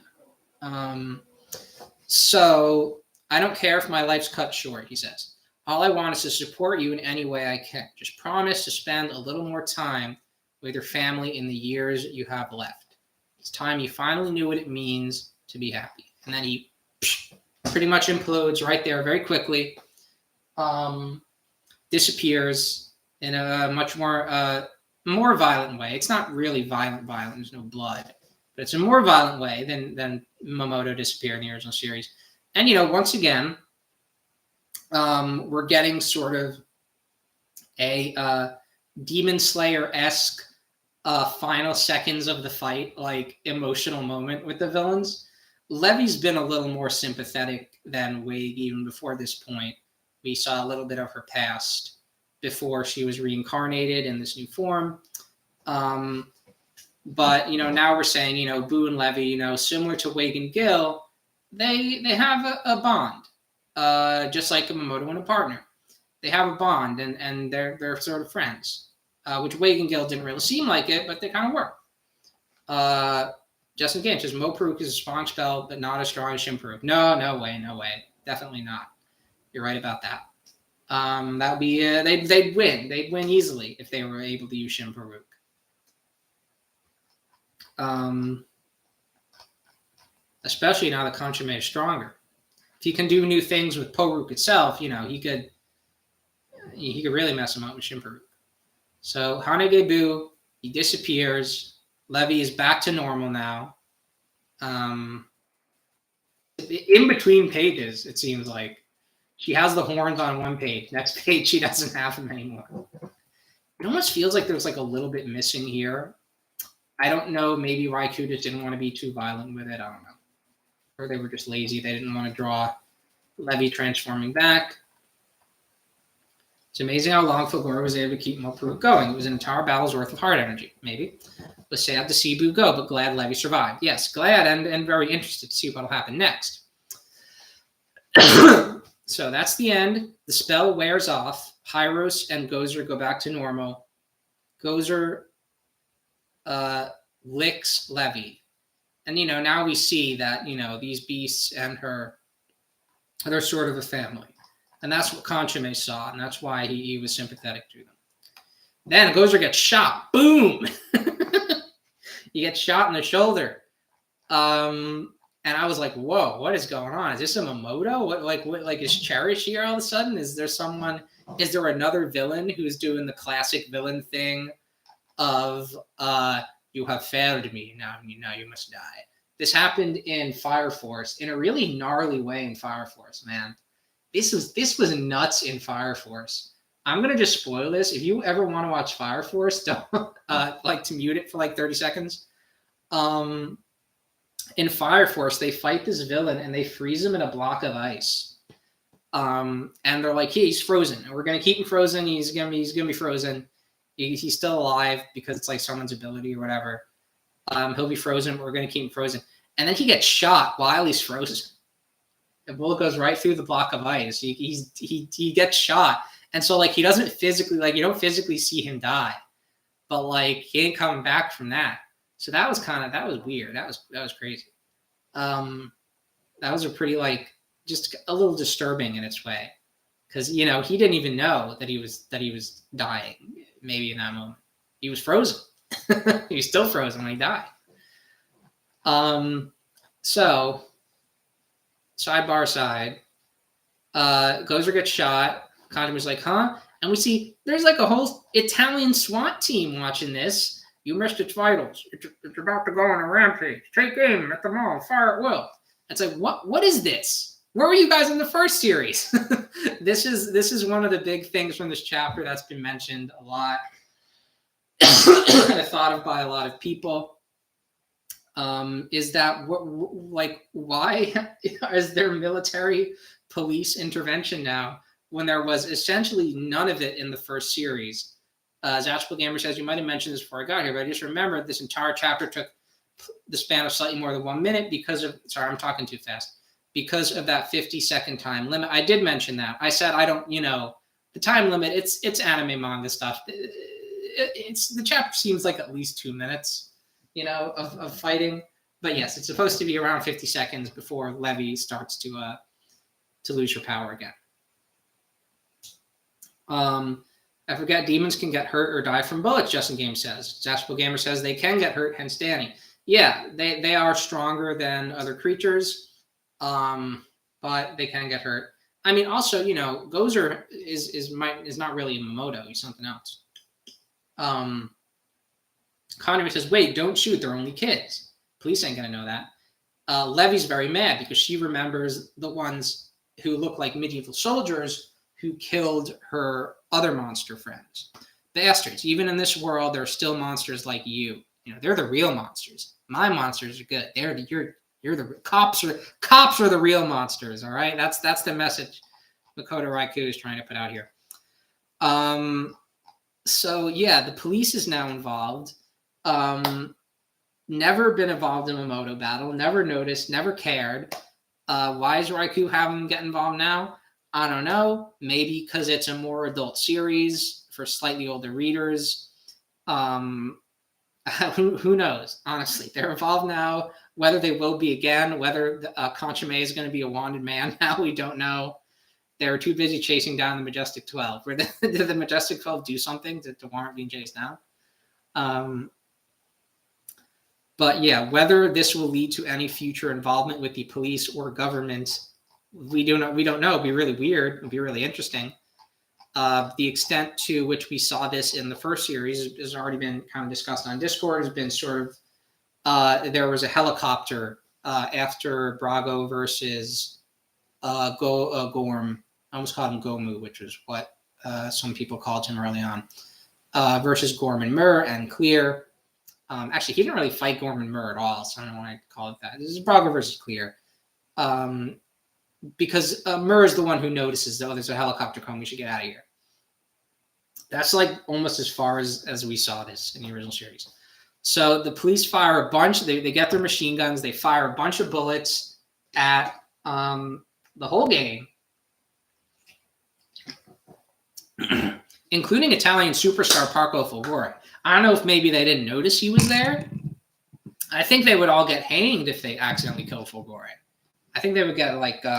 So I don't care if my life's cut short, he says. All I want is to support you in any way I can. Just promise to spend a little more time with your family in the years you have left. It's time you finally knew what it means to be happy. And then he pretty much implodes right there very quickly, disappears in a much more violent way. It's not really violent, there's no blood, but it's a more violent way than Momoto disappeared in the original series. And, once again, we're getting sort of a Demon Slayer-esque final seconds of the fight, like emotional moment with the villains. Levy's been a little more sympathetic than Wig even before this point. We saw a little bit of her past before she was reincarnated in this new form. But, now we're saying, Boo and Levy, similar to Wig and Gil, they have a bond, just like a Momoto and a partner. They have a bond, and they're sort of friends, which Wig and Gil didn't really seem like it, but they kind of were. Justin Game says, Moparuk is a strong spell, but not as strong as Shimparuk. No way. Definitely not. You're right about that. That would be, they'd win. They'd win easily if they were able to use Shimparuk. Especially now that Conchime is stronger. If he can do new things with Poruk itself, he could really mess him up with Shimparuk. So Hanage Boo, he disappears. Levy is back to normal now. In between pages, it seems like she has the horns on one page. Next page, she doesn't have them anymore. It almost feels like there's like a little bit missing here. I don't know. Maybe Raikou just didn't want to be too violent with it. I don't know. Or they were just lazy. They didn't want to draw Levy transforming back. It's amazing how long Fulgora was able to keep Moparuk going. It was an entire battle's worth of heart energy, maybe. It was sad to see Boo go, but glad Levy survived. Yes, glad and very interested to see what'll happen next. So that's the end. The spell wears off. Hyros and Gozer go back to normal. Gozer licks Levy. And, now we see that, these beasts and her, they're sort of a family. And that's what Conchime saw, and that's why he was sympathetic to them. Then Gozer gets shot. Boom! He gets shot in the shoulder. And I was like, whoa, what is going on? Is this a Momoto? What is Cherish here all of a sudden? Is there another villain who's doing the classic villain thing of, you have failed me, now you must die. This happened in Fire Force in a really gnarly way in Fire Force, man. This was nuts in Fire Force. I'm gonna just spoil this. If you ever want to watch Fire Force, don't to mute it for like 30 seconds. In Fire Force, they fight this villain and they freeze him in a block of ice. And they're like, he's frozen, and we're gonna keep him frozen. He's gonna be frozen. He's still alive because it's like someone's ability or whatever. He'll be frozen, but we're gonna keep him frozen. And then he gets shot while he's frozen. The bullet goes right through the block of ice. He gets shot, and so he doesn't physically you don't physically see him die, but he ain't coming back from that. So that was weird. That was crazy. That was a pretty just a little disturbing in its way, because he didn't even know that he was dying. Maybe in that moment he was frozen. He was still frozen when he died. So sidebar side, Gozer gets shot. Kanjima's like, huh? And we see there's like a whole Italian SWAT team watching this. You missed its vitals. It's about to go on a rampage. Take aim at the mall. Fire at will. It's like, what is this? Where were you guys in the first series? This is one of the big things from this chapter that's been mentioned a lot. Thought of by a lot of people. Is that why is there military police intervention now when there was essentially none of it in the first series? Zatch Gamer says, you might have mentioned this before I got here, but I just remembered this entire chapter took the span of slightly more than 1 minute because of, sorry, I'm talking too fast, because of that 50-second time limit. I did mention that. I said, I don't, the time limit, it's anime manga stuff. The chapter seems like at least 2 minutes, of fighting. But yes, it's supposed to be around 50 seconds before Levi starts to lose her power again. I forget, demons can get hurt or die from bullets, Justin Game says. Zaspel Gamer says they can get hurt, hence Danny. Yeah, they are stronger than other creatures, but they can get hurt. I mean, also, Gozer is not really a Momoto. He's something else. Connery says, wait, don't shoot. They're only kids. Police ain't going to know that. Levy's very mad because she remembers the ones who look like medieval soldiers who killed her other monster friends. Bastards. Even in this world, there are still monsters like you. They're the real monsters. My monsters are good. You're the cops are the real monsters. All right. That's the message Makoto Raikou is trying to put out here. So yeah, the police is now involved. Never been involved in a Momoto battle. Never noticed. Never cared. Why is Raikou having them get involved now? I don't know. Maybe because it's a more adult series for slightly older readers. Who knows? Honestly, they're involved now. Whether they will be again, whether Conchime is going to be a wanted man now, we don't know. They were too busy chasing down the Majestic 12. Did the Majestic 12 do something to warrant being chased down? But yeah, whether this will lead to any future involvement with the police or government, we don't know. It'd be really weird. It'd be really interesting. The extent to which we saw this in the first series has already been kind of discussed on Discord. Has been sort of there was a helicopter after Brago versus Gorm. I almost called him Gomu, which is what some people called him early on. Versus Gorm and Mur and Clear. Actually, he didn't really fight Gorm and Mur at all, so I don't know why I call it that. This is Brago versus Clear. Because Mur is the one who notices, there's a helicopter coming, we should get out of here. That's like almost as far as we saw this in the original series. So the police fire a bunch, they get their machine guns, they fire a bunch of bullets at the whole game, including Italian superstar Parco Fulgore. I don't know if maybe they didn't notice he was there. I think they would all get hanged if they accidentally killed Fulgore. I think they would get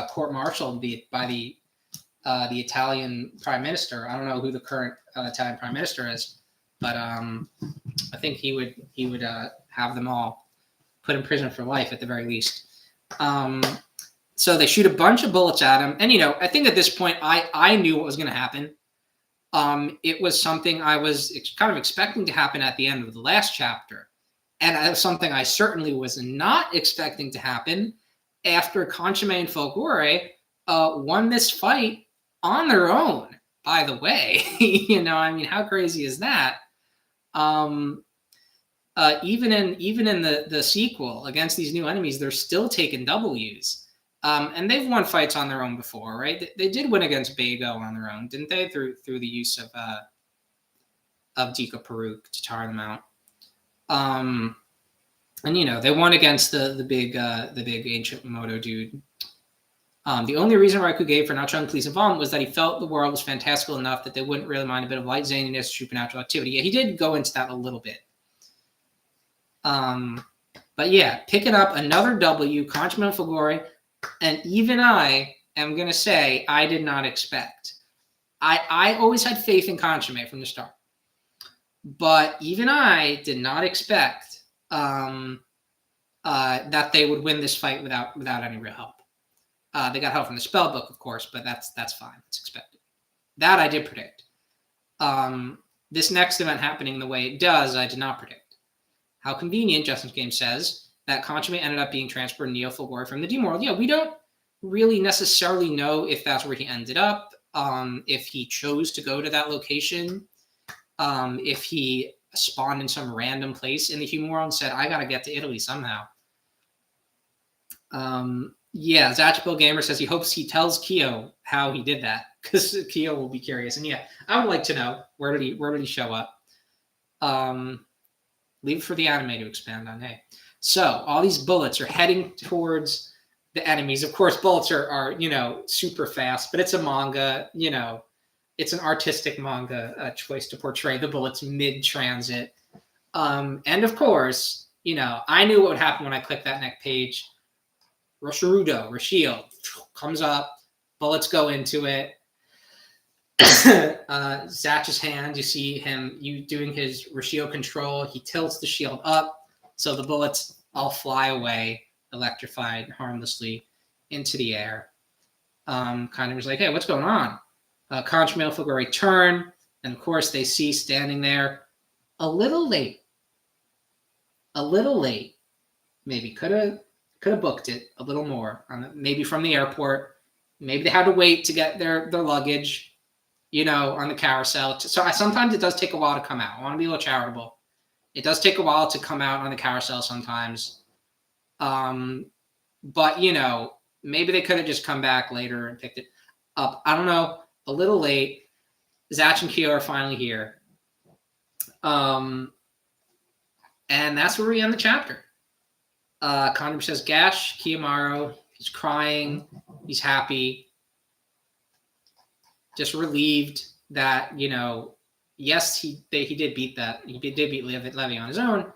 court-martialed by the Italian prime minister. I don't know who the current Italian prime minister is, but I think he would have them all put in prison for life at the very least. So they shoot a bunch of bullets at him, and I think at this point I knew what was going to happen. It was something I was kind of expecting to happen at the end of the last chapter, and something I certainly was not expecting to happen after Conchime and Fulgore won this fight on their own, by the way. I mean, how crazy is that? Even in the sequel against these new enemies, they're still taking W's. And they've won fights on their own before, right? They did win against Bago on their own, didn't they? Through the use of Dika Peruk to tire them out. And they won against the big ancient Moto dude. The only reason Raikou gave for not showing police involvement was that he felt the world was fantastical enough that they wouldn't really mind a bit of light zaniness, supernatural activity. Yeah, he did go into that a little bit. But yeah, picking up another W, Conchime and Fulgore, and even I am going to say I did not expect. I always had faith in Conchime from the start. But even I did not expect that they would win this fight without any real help. They got help from the spell book, of course, but that's fine. It's expected. That I did predict. This next event happening the way it does, I did not predict. How convenient, Justin's Game says, that Conchame ended up being transferred Neo Fulgore from the Demon World. Yeah, we don't really necessarily know if that's where he ended up, if he chose to go to that location, if he spawned in some random place in the human world and said, I got to get to Italy somehow. Yeah, Zatch Gamer says he hopes he tells Kyo how he did that, because Kyo will be curious. And yeah, I would like to know, where did he show up? Leave it for the anime to expand on. Hey, so all these bullets are heading towards the enemies. Of course, bullets are super fast, but it's a manga. It's an artistic manga choice to portray the bullets mid-transit. And of course, I knew what would happen when I clicked that next page. Rashield comes up, bullets go into it. Zatch's hand, you see him doing his Rashield control. He tilts the shield up, so the bullets all fly away, electrified harmlessly into the air. Kind of was like, hey, what's going on? Conchame Fulgore turn, and of course they see standing there a little late. Maybe could have booked it a little more, maybe from the airport. Maybe they had to wait to get their luggage, on the carousel. So sometimes it does take a while to come out. I want to be a little charitable. It does take a while to come out on the carousel sometimes. But, maybe they could have just come back later and picked it up. I don't know. A little late. Zatch and Kyo are finally here. And that's where we end the chapter. Condor says, Gash, Kiyomaru, he's crying. He's happy. Just relieved that, yes, he did beat that. He did beat Levy on his own.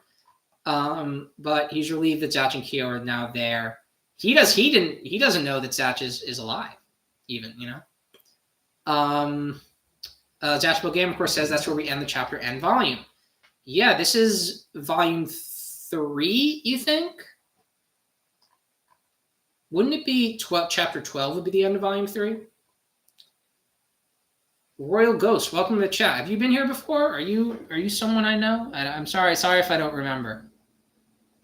But he's relieved that Zatch and Kyo are now there. He doesn't know that Zatch is alive, even, Zatch Game, of course, says that's where we end the chapter and volume. Yeah, this is volume 3, you think? Wouldn't it be chapter 12 would be the end of volume 3? Royal Ghost, welcome to the chat. Have you been here before? Are you someone I know? I'm sorry if I don't remember.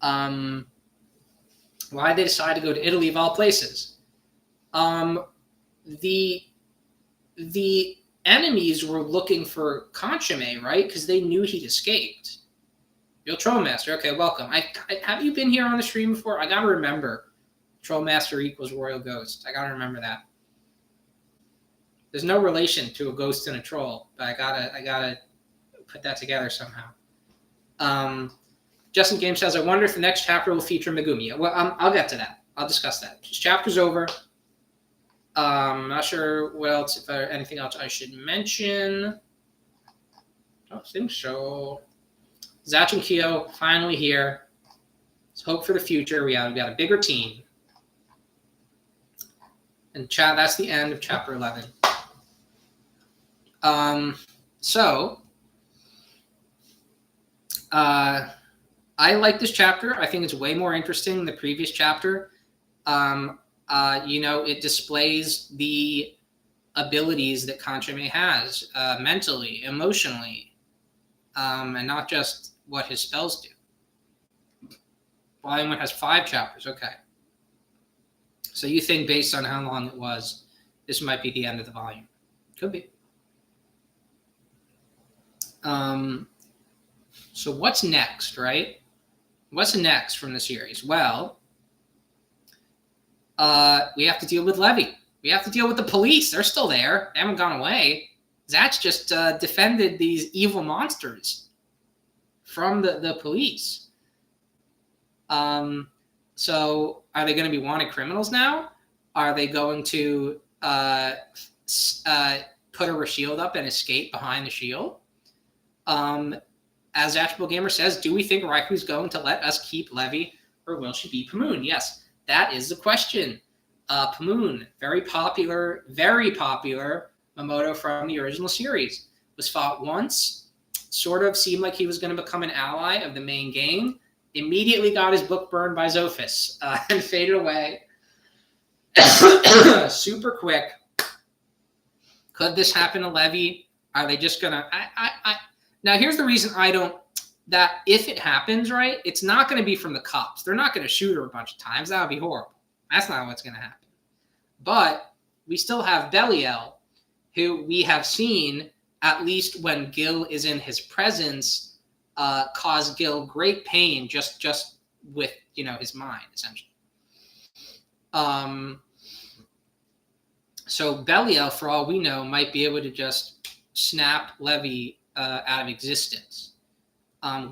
Why did they decide to go to Italy of all places? The enemies were looking for Conchame, right? Because they knew he'd escaped. Yo, Trollmaster, okay, welcome. Have you been here on the stream before? I gotta remember. Trollmaster equals Royal Ghost. I gotta remember that. There's no relation to a ghost and a troll, but I gotta put that together somehow. Justin Game says, I wonder if the next chapter will feature Megumi. Well, I'll get to that. I'll discuss that. This chapter's over. I'm not sure what else, if there anything else I should mention. I don't think so. Zatch and Kyo finally here. Let's hope for the future. We got a bigger team. And that's the end of chapter 11. I like this chapter. I think it's way more interesting than the previous chapter. It displays the abilities that Conchame has mentally, emotionally, and not just what his spells do. Volume 1 has 5 chapters. Okay. So you think based on how long it was, this might be the end of the volume. Could be. So what's next, right? What's next from the series? Well, we have to deal with Levy. We have to deal with the police. They're still there. They haven't gone away. Zatch just defended these evil monsters from the police. So are they going to be wanted criminals now? Are they going to put a shield up and escape behind the shield? As Zatchable Gamer says, do we think Raiku's going to let us keep Levy, or will she be Pamoon? Yes, that is the question. Pamoon, very popular Mamoto from the original series, was fought once, sort of seemed like he was going to become an ally of the main gang, immediately got his book burned by Zophis and faded away super quick. Could this happen to Levy? Are they just gonna? Now here's the reason I don't. That if it happens, right, it's not going to be from the cops. They're not going to shoot her a bunch of times. That would be horrible. That's not what's going to happen. But we still have Belial, who we have seen, at least when Gil is in his presence, cause Gil great pain just with his mind, essentially. So Belial, for all we know, might be able to just snap Levy out of existence.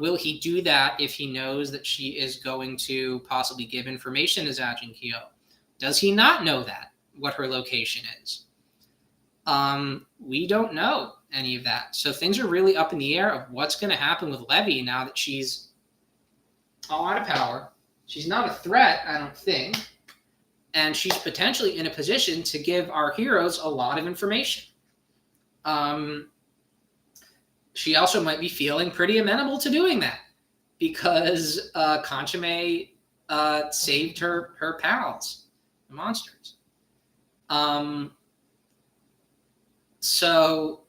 Will he do that if he knows that she is going to possibly give information to Zatch and Kyo? Does he not know that, what her location is? We don't know any of that. So things are really up in the air of what's going to happen with Levy now that she's all out of power. She's not a threat, I don't think. And she's potentially in a position to give our heroes a lot of information. She also might be feeling pretty amenable to doing that because Conchame saved her pals, the monsters. So,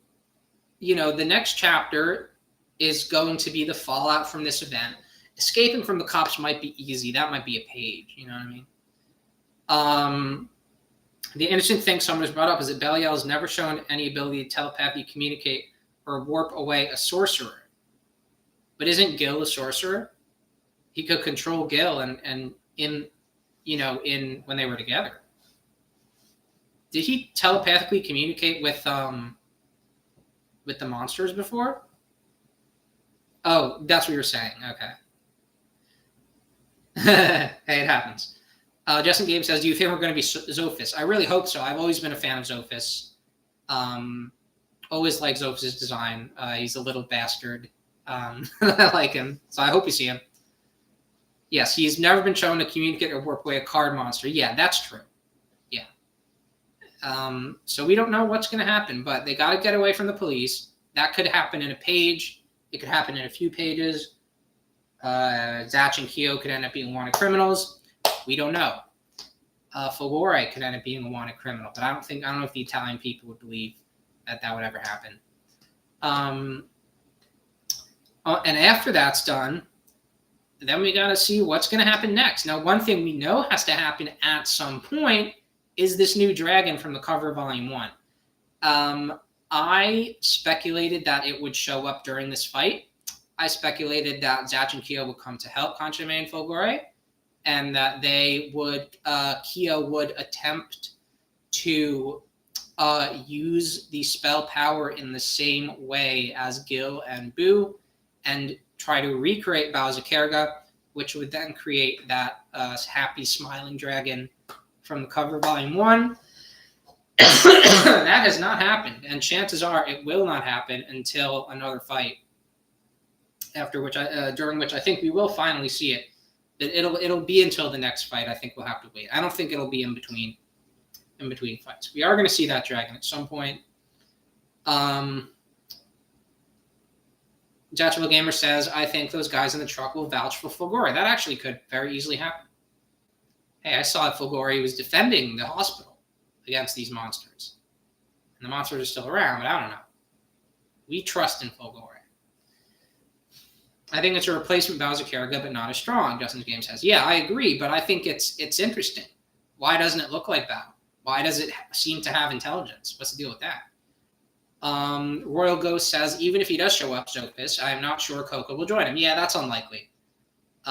the next chapter is going to be the fallout from this event. Escaping from the cops might be easy. That might be a page, you know what I mean? The interesting thing someone has brought up is that Belial has never shown any ability to telepathically communicate or warp away a sorcerer. But isn't Gil a sorcerer? He could control Gil and in when they were together. Did he telepathically communicate with the monsters before? Oh, that's what you're saying. Okay. Hey, it happens. Justin Gabe says, do you think we're going to be Zophis? I really hope so. I've always been a fan of Zophis. Always like Zophis' design. He's a little bastard. I like him. So I hope you see him. Yes, he's never been shown to communicate or work away a card monster. Yeah, that's true. Yeah. So we don't know what's going to happen, but they got to get away from the police. That could happen in a page. It could happen in a few pages. Zatch and Kyo could end up being wanted criminals. We don't know. Folgore could end up being a wanted criminal, but I don't know if the Italian people would believe that would ever happen. And after that's done, then we got to see what's going to happen next. Now, one thing we know has to happen at some point is this new dragon from the cover of Volume 1. I speculated that it would show up during this fight. I speculated that Zatch and Kyo would come to help Conchame and Folgore, and that Kyo would attempt to use the spell power in the same way as Gil and Boo and try to recreate Bowserkerga, which would then create that happy smiling dragon from the cover of Volume 1. That has not happened, and chances are it will not happen until another fight, during which I think we will finally see it. It'll be until the next fight. I think we'll have to wait. I don't think it'll be in between fights. We are going to see that dragon at some point. Jatchable Gamer says, I think those guys in the truck will vouch for Folgore. That actually could very easily happen. Hey, I saw Folgore was defending the hospital against these monsters. And the monsters are still around, but I don't know. We trust in Folgore. I think it's a replacement Bowserkerga, but not as strong, Justin's Game says. Yeah, I agree, but I think it's interesting. Why doesn't it look like Bow? Why does it seem to have intelligence? What's the deal with that? Royal Ghost says, even if he does show up, Zophis, I am not sure Coco will join him. Yeah, that's unlikely.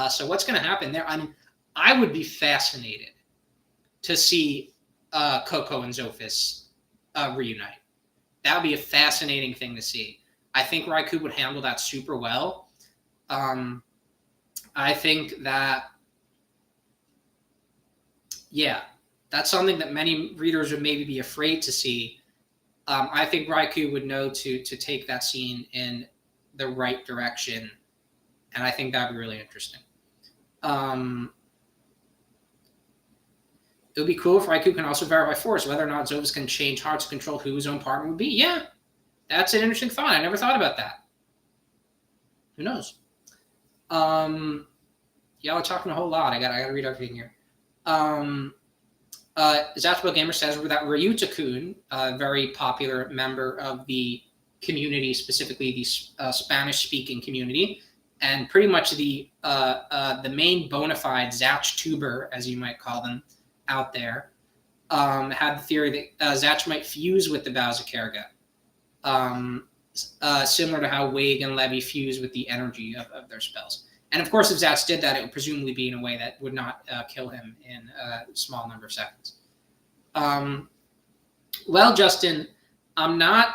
So what's going to happen there? I would be fascinated to see Coco and Zophis reunite. That would be a fascinating thing to see. I think Raikou would handle that super well. I think that, yeah, that's something that many readers would maybe be afraid to see. I think Raikou would know to take that scene in the right direction, and I think that'd be really interesting. It would be cool if Raikou can also verify force, whether or not Zophis can change hearts to control who his own partner would be. Yeah, that's an interesting thought. I never thought about that. Who knows? Y'all are talking a whole lot. I gotta read everything here. Zatch Gamer says that Ryuta-kun, a very popular member of the community, specifically the Spanish-speaking community, and pretty much the main bona fide Zatch tuber, as you might call them, out there, had the theory that Zatch might fuse with the Bowser-Kerrigan, similar to how Wig and Levy fuse with the energy of their spells. And of course, if Zatch did that, it would presumably be in a way that would not kill him in a small number of seconds. Well, Justin, I'm not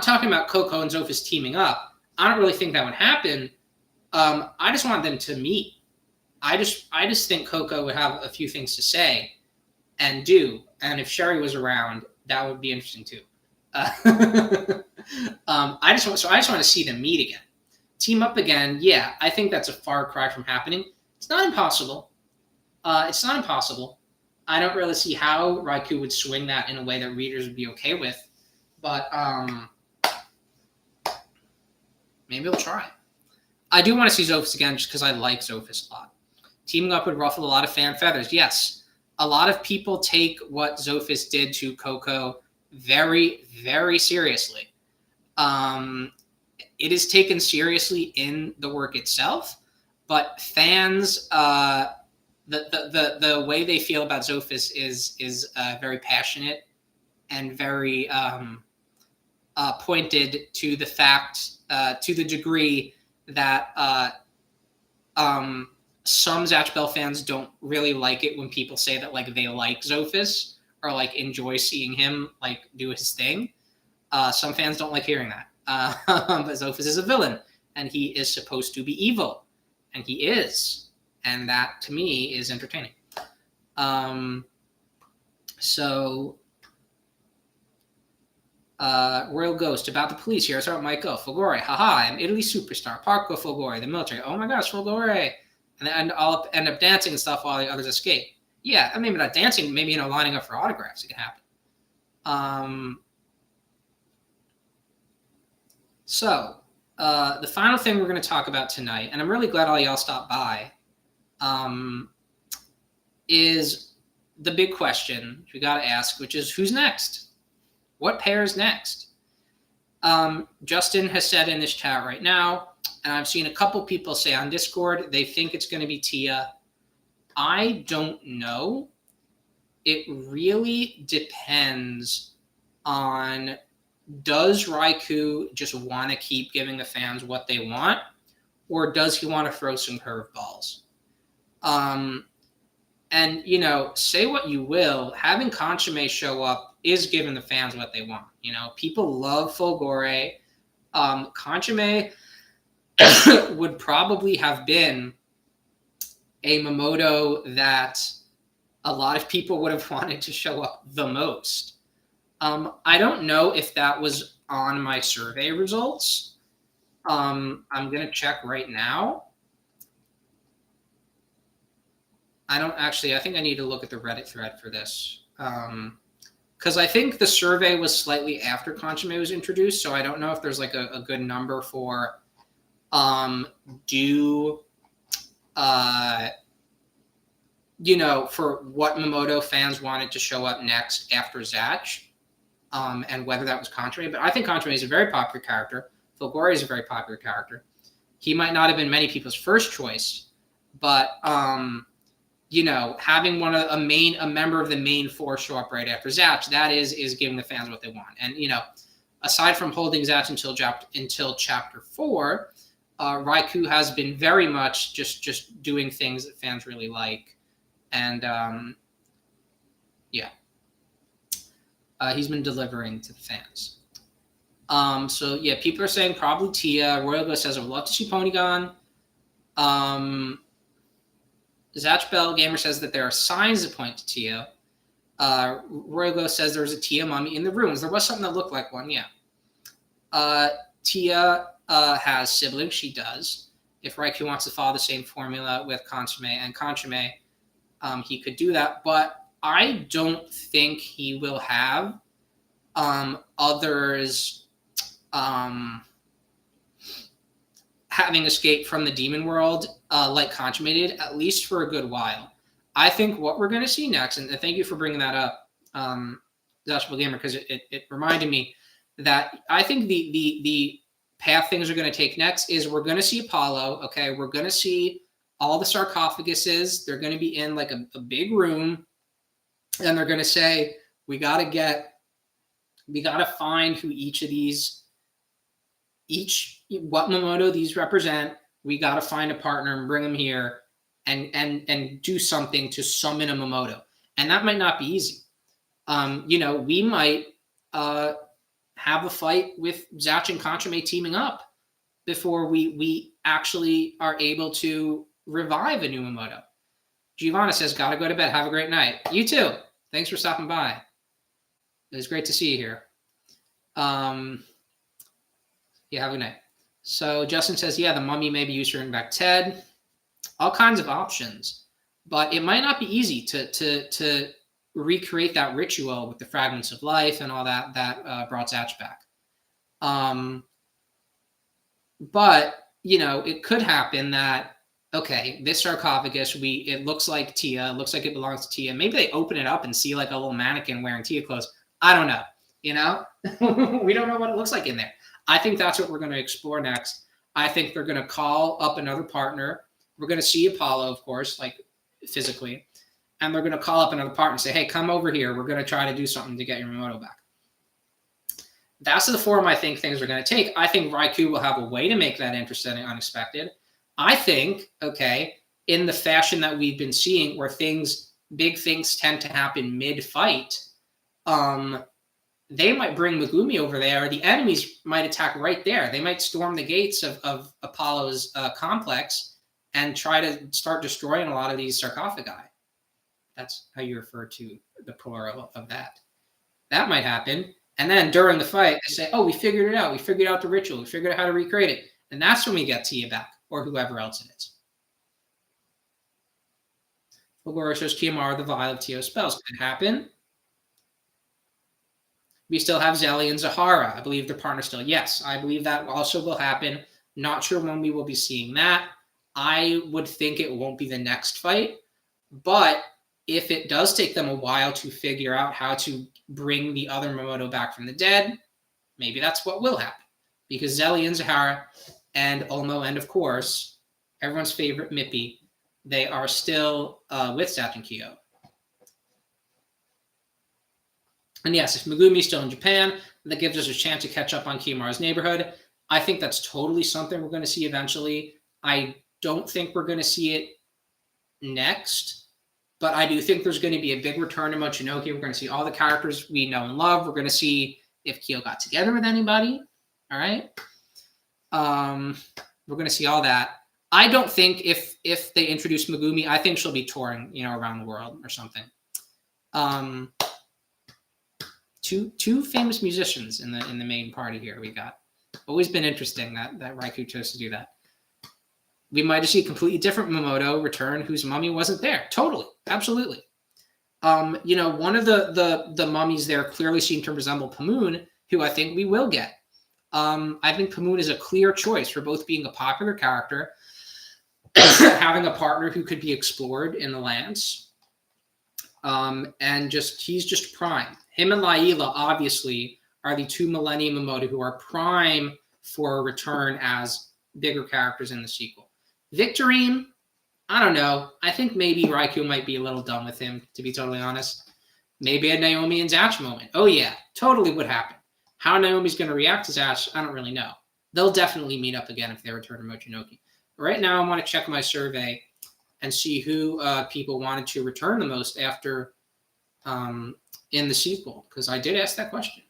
talking about Coco and Zophis teaming up. I don't really think that would happen. I just want them to meet. I just think Coco would have a few things to say and do, and if Sherry was around, that would be interesting too. I just want to see them meet again. Team up again, yeah, I think that's a far cry from happening. It's not impossible. It's not impossible. I don't really see how Raikou would swing that in a way that readers would be okay with, but maybe we'll try. I do want to see Zophis again just because I like Zophis a lot. Teaming up would ruffle a lot of fan feathers. Yes, a lot of people take what Zophis did to Coco very, very seriously. It is taken seriously in the work itself, but fans, the way they feel about Zophis is very passionate and very pointed to the fact, to the degree that some Zatch Bell fans don't really like it when people say that like they like Zophis or like enjoy seeing him like do his thing. Some fans don't like hearing that. But Zophis is a villain, and he is supposed to be evil, and he is, and that to me is entertaining. Royal Ghost about the police. Here's how it might go. Folgore, haha, I'm Italy superstar. Parco Folgore, the military. Oh my gosh, Folgore, and I'll end up dancing and stuff while the others escape. Yeah, I mean, not dancing, maybe lining up for autographs. It can happen. So, the final thing we're going to talk about tonight, and I'm really glad all y'all stopped by, is the big question we got to ask, which is who's next? What pair is next? Justin has said in this chat right now, and I've seen a couple people say on Discord, they think it's going to be Tia. I don't know. It really depends on, does Raikou just want to keep giving the fans what they want, or does he want to throw some curveballs? And, you know, say what you will, having Consommé show up is giving the fans what they want. You know, people love Folgore. Consommé would probably have been a Momodo that a lot of people would have wanted to show up the most. I don't know if that was on my survey results. I'm going to check right now. I think I need to look at the Reddit thread for this. Because I think the survey was slightly after Consommé was introduced, so I don't know if there's like a good number for for what Momodo fans wanted to show up next after Zatch, and whether that was Consommé. But I think Consommé is a very popular character. Folgore is a very popular character. He might not have been many people's first choice, but having a member of the main four show up right after Zatch, that is giving the fans what they want. And aside from holding Zatch until chapter 4, Raikou has been very much just doing things that fans really like, and he's been delivering to the fans. People are saying probably Tia. Royal Ghost says I would love to see Polygon. Zatch Bell Gamer says that there are signs that point to Tia. Royal Ghost says there was a Tia mummy in the ruins. There was something that looked like one, yeah. Tia has siblings. She does. If Raikou wants to follow the same formula with Consommé, he could do that. But I don't think he will have others having escaped from the demon world like Consommé did, at least for a good while. I think what we're going to see next, and thank you for bringing that up, Zatch Gamer, because it reminded me that I think the path things are going to take next is we're going to see Apollo. Okay, we're going to see all the sarcophaguses. They're going to be in like a big room, and they're going to say, we got to find who what Momodo these represent. We got to find a partner and bring them here and do something to summon a Momodo. And that might not be easy. We might have a fight with Zatch and Conchame teaming up before we actually are able to revive a new Momodo. Giovanna says, gotta go to bed. Have a great night. You too. Thanks for stopping by. It was great to see you here. Yeah, have a good night. So Justin says, yeah, the mummy may be used to bring back Ted. All kinds of options. But it might not be easy to recreate that ritual with the fragments of life and all that brought Zatch back. But, it could happen that, okay, this sarcophagus, it looks like Tia, it looks like it belongs to Tia. Maybe they open it up and see like a little mannequin wearing Tia clothes. I don't know, we don't know what it looks like in there. I think that's what we're going to explore next. I think they're going to call up another partner. We're going to see Apollo, of course, like physically, and they're going to call up another partner and say, hey, come over here. We're going to try to do something to get your Momodo back. That's the form I think things are going to take. I think Raikou will have a way to make that interesting and unexpected. I think, okay, in the fashion that we've been seeing where big things tend to happen mid-fight, they might bring Megumi over there. The enemies might attack right there. They might storm the gates of Apollo's complex and try to start destroying a lot of these sarcophagi. That's how you refer to the plural of that. That might happen. And then during the fight, they say, oh, we figured it out. We figured out the ritual. We figured out how to recreate it. And that's when we get Tia back, or whoever else it is. Ogura shows Kiyomaru the vial of Tio's spells. Could happen. We still have Zelly and Zahara. I believe their partner still. Yes, I believe that also will happen. Not sure when we will be seeing that. I would think it won't be the next fight. But if it does take them a while to figure out how to bring the other Momodo back from the dead, maybe that's what will happen. Because Zelly and Zahara and Olmo and, of course, everyone's favorite Mippy, they are still with Zatch and Kyo. And yes, if Megumi's still in Japan, that gives us a chance to catch up on Kiyomaru's neighborhood. I think that's totally something we're going to see eventually. I don't think we're going to see it next, but I do think there's going to be a big return to Mochinoki. We're going to see all the characters we know and love. We're going to see if Kyo got together with anybody. All right. We're going to see all that. I don't think if they introduce Megumi, I think she'll be touring, around the world or something. Two famous musicians in the main party here. We got always been interesting that Raikou chose to do that. We might just see a completely different Momodo return whose mummy wasn't there. Totally, absolutely. One of the mummies there clearly seemed to resemble Pamoon, who I think we will get. I think Pamoon is a clear choice for both being a popular character, having a partner who could be explored in the lands, and he's just prime. Him and Laila, obviously, are the two Millennium Momodo who are prime for a return as bigger characters in the sequel. Victorine, I don't know. I think maybe Raikou might be a little done with him, to be totally honest. Maybe a Naomi and Zatch moment. Oh, yeah, totally would happen. How Naomi's going to react to Zatch, I don't really know. They'll definitely meet up again if they return to Mochinoki. Right now, I want to check my survey and see who people wanted to return the most after in the sequel, because I did ask that question.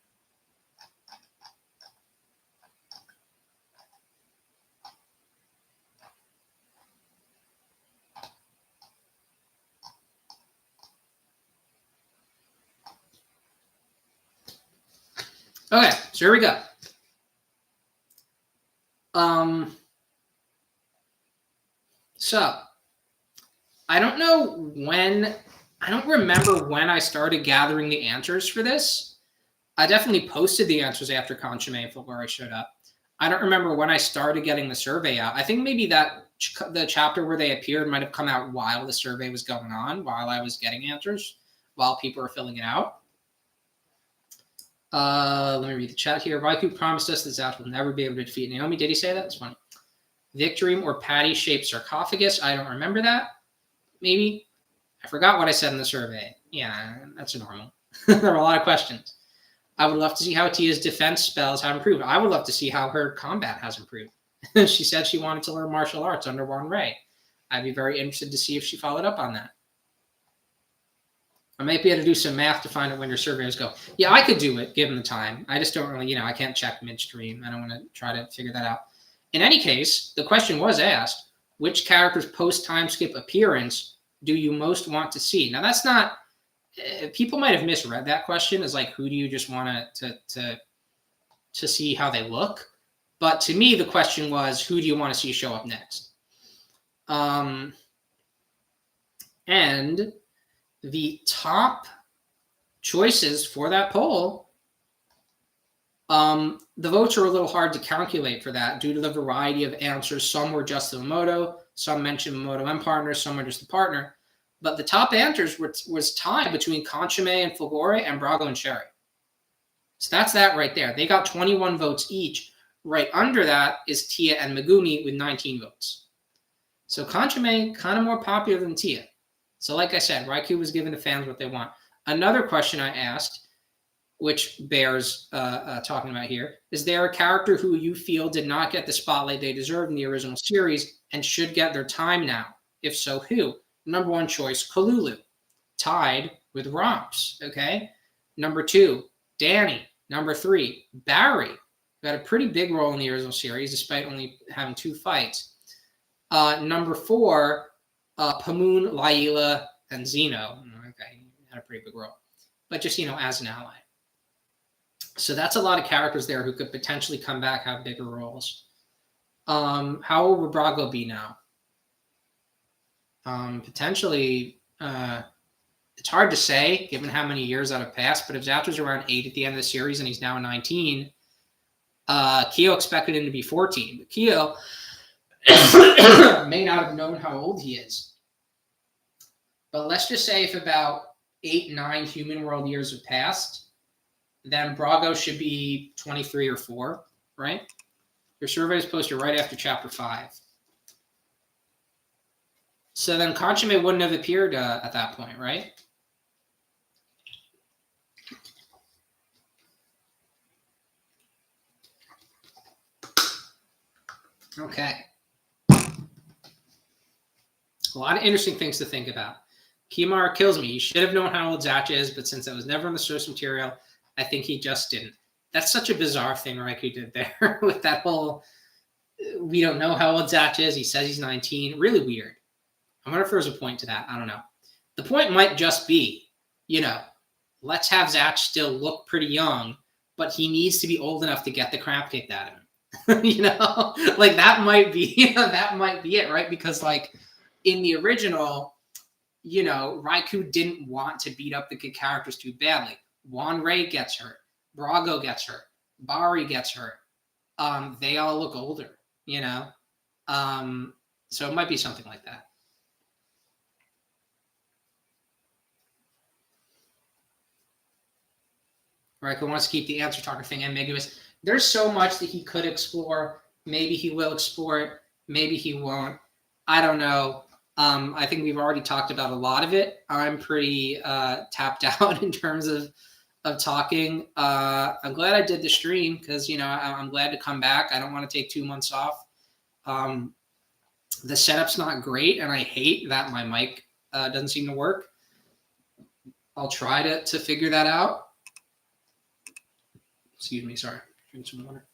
Okay, so here we go. So I don't know when. I don't remember when I started gathering the answers for this. I definitely posted the answers after Conchame and Fulgari showed up. I don't remember when I started getting the survey out. I think maybe that the chapter where they appeared might have come out while the survey was going on, while I was getting answers, while people were filling it out. Let me read the chat here. Raikou promised us that Zatch will never be able to defeat Naomi. Did he say that? That's funny. Victory or patty-shaped sarcophagus. I don't remember that. Maybe. I forgot what I said in the survey. Yeah, that's normal. There were a lot of questions. I would love to see how Tia's defense spells have improved. I would love to see how her combat has improved. She said she wanted to learn martial arts under Juan Ray. I'd be very interested to see if she followed up on that. I might be able to do some math to find out when your surveys go. Yeah, I could do it, given the time. I just don't really, I can't check midstream. I don't want to try to figure that out. In any case, the question was asked, which character's post-time skip appearance do you most want to see? Now, that's not, people might have misread that question as like, who do you just want to see how they look? But to me, the question was, who do you want to see show up next? And the top choices for that poll, the votes are a little hard to calculate for that due to the variety of answers. Some were just the Momoto, some mentioned Momoto and partner, some were just the partner. But the top answers was tied between Consomme and Fulgore and Brago and Sherry. So that's that right there. They got 21 votes each. Right under that is Tia and Megumi with 19 votes. So Consomme kind of more popular than Tia. So like I said, Raikou was giving the fans what they want. Another question I asked, which bears talking about here, is there a character who you feel did not get the spotlight they deserved in the original series and should get their time now? If so, who? Number one choice, Kalulu, tied with Romps, okay? Number two, Danny. Number three, Barry, who had a pretty big role in the original series despite only having 2 fights. Number four, Pamoon, Laila, and Zeno. Okay, had a pretty big role. But just, as an ally. So that's a lot of characters there who could potentially come back, have bigger roles. How old would Brago be now? Potentially, it's hard to say given how many years that have passed, but if Zatch was around 8 at the end of the series and he's now 19, Kyo expected him to be 14. But Kyo may not have known how old he is. But let's just say if about 8, 9 human world years have passed, then Brago should be 23 or 4, right? Your survey is posted right after chapter 5. So then Consomme wouldn't have appeared at that point, right? Okay. A lot of interesting things to think about. Kimara kills me. You should have known how old Zatch is, but since it was never in the source material, I think he just didn't. That's such a bizarre thing Raikou did there with that whole, we don't know how old Zatch is. He says he's 19. Really weird. I wonder if there's a point to that. I don't know. The point might just be, let's have Zatch still look pretty young, but he needs to be old enough to get the crap kicked out of him. Like that might be, that might be it, right? Because like in the original, Raikou didn't want to beat up the good characters too badly. Juan Ray gets hurt. Brago gets hurt. Bari gets hurt. They all look older, so it might be something like that. Raikou wants to keep the answer talker thing ambiguous. There's so much that he could explore. Maybe he will explore it. Maybe he won't. I don't know. I think we've already talked about a lot of it. I'm pretty tapped out in terms of talking. I'm glad I did the stream because, I'm glad to come back. I don't want to take 2 months off. The setup's not great, and I hate that my mic doesn't seem to work. I'll try to figure that out. Excuse me, sorry. Drink some water.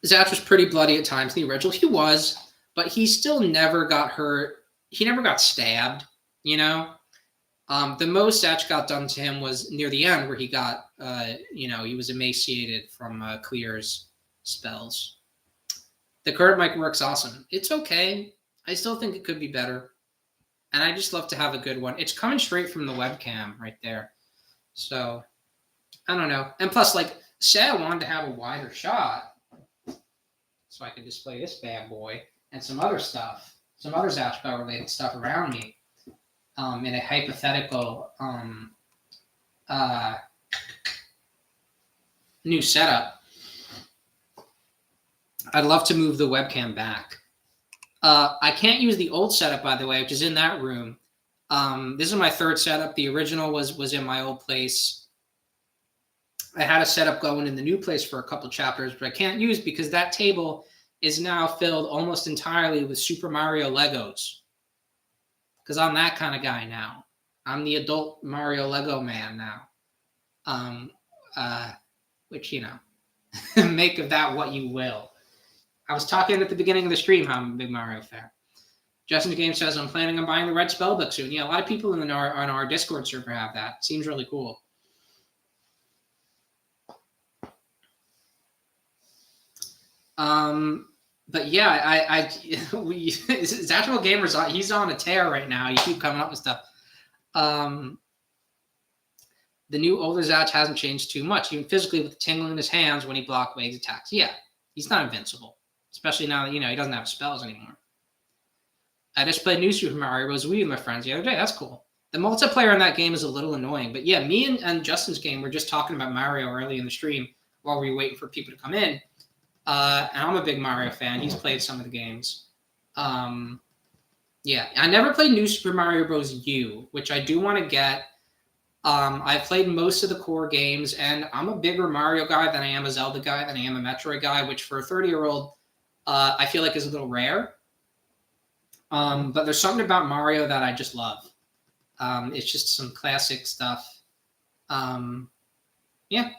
Zatch was pretty bloody at times in the original. He was, but he still never got hurt. He never got stabbed, The most Zatch got done to him was near the end where he got, he was emaciated from Clear's spells. The current mic works awesome. It's okay. I still think it could be better. And I just love to have a good one. It's coming straight from the webcam right there. So I don't know. And plus, say I wanted to have a wider shot. so I can display this bad boy and some other stuff, some other Zatch Bell related stuff around me, in a hypothetical new setup. I'd love to move the webcam back. I can't use the old setup, by the way, which is in that room. This is my third setup. The original was in my old place. I had a setup going in the new place for a couple chapters, but I can't use because that table is now filled almost entirely with Super Mario Legos. Because I'm that kind of guy now. I'm the adult Mario Lego man now. Which, make of that what you will. I was talking at the beginning of the stream how I'm a big Mario fan. Justin Game says, I'm planning on buying the Red Spellbook soon. Yeah, a lot of people on our Discord server have that. Seems really cool. But yeah, Zatch Gamers, he's on a tear right now. You keep coming up with stuff. The new older Zatch hasn't changed too much, even physically with the tingling in his hands when he block waves attacks. Yeah, he's not invincible, especially now that, he doesn't have spells anymore. I just played New Super Mario Bros. Wii with my friends the other day. That's cool. The multiplayer in that game is a little annoying. But yeah, me and Justin's game were just talking about Mario early in the stream while we were waiting for people to come in. And I'm a big Mario fan. He's played some of the games. Yeah, I never played New Super Mario Bros. U, which I do want to get. I've played most of the core games, and I'm a bigger Mario guy than I am a Zelda guy, than I am a Metroid guy, which for a 30-year-old, I feel like is a little rare. But there's something about Mario that I just love. It's just some classic stuff. Yeah,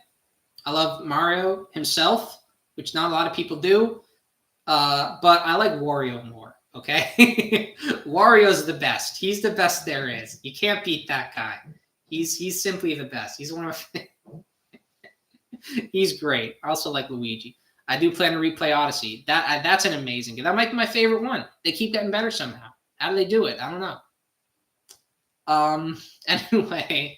I love Mario himself, which not a lot of people do. But I like Wario more, okay? Wario's the best. He's the best there is. You can't beat that guy. He's simply the best. He's one of he's great. I also like Luigi. I do plan to replay Odyssey. That's an amazing game. That might be my favorite one. They keep getting better somehow. How do they do it? I don't know. Anyway,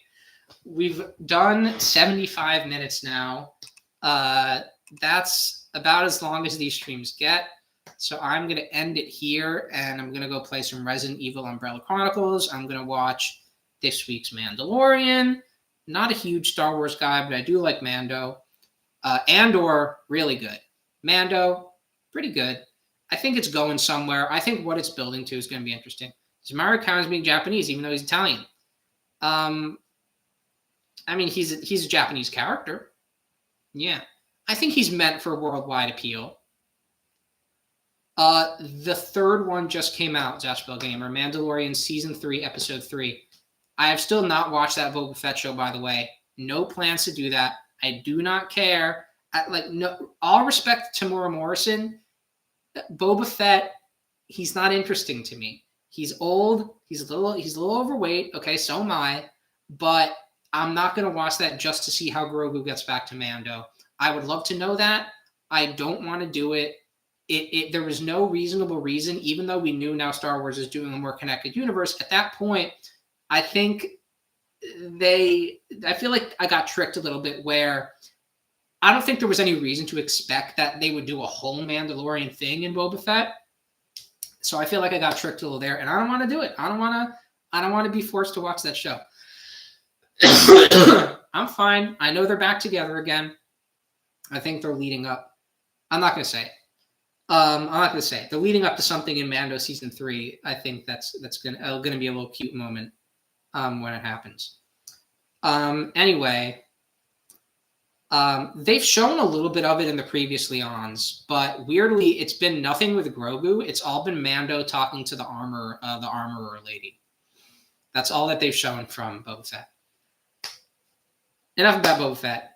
we've done 75 minutes now. That's about as long as these streams get. So I'm going to end it here, and I'm going to go play some Resident Evil Umbrella Chronicles. I'm going to watch this week's Mandalorian. Not a huge Star Wars guy, but I do like Mando. Andor, really good. Mando, pretty good. I think it's going somewhere. I think what it's building to is going to be interesting. Because Mario counts being Japanese, even though he's Italian. I mean, he's a Japanese character. Yeah. I think he's meant for worldwide appeal. The third one just came out, Zatch Bell Gamer. Mandalorian Season 3, Episode 3. I have still not watched that Boba Fett show, by the way. No plans to do that. I do not care. No, all respect to Tamora Morrison. Boba Fett, he's not interesting to me. He's old. He's a little overweight. Okay, so am I. But I'm not going to watch that just to see how Grogu gets back to Mando. I would love to know that. I don't want to do it. There was no reasonable reason, even though we knew now Star Wars is doing a more connected universe. At that point, I think I feel like I got tricked a little bit where I don't think there was any reason to expect that they would do a whole Mandalorian thing in Boba Fett. So I feel like I got tricked a little there, and I don't want to do it. I don't want to be forced to watch that show. I'm fine. I know they're back together again. I think they're leading up. I'm not going to say. They're leading up to something in Mando Season 3. I think that's going to be a little cute moment when it happens. Anyway, they've shown a little bit of it in the previously ons, but weirdly, it's been nothing with Grogu. It's all been Mando talking to the armorer lady. That's all that they've shown from Boba Fett. Enough about Boba Fett.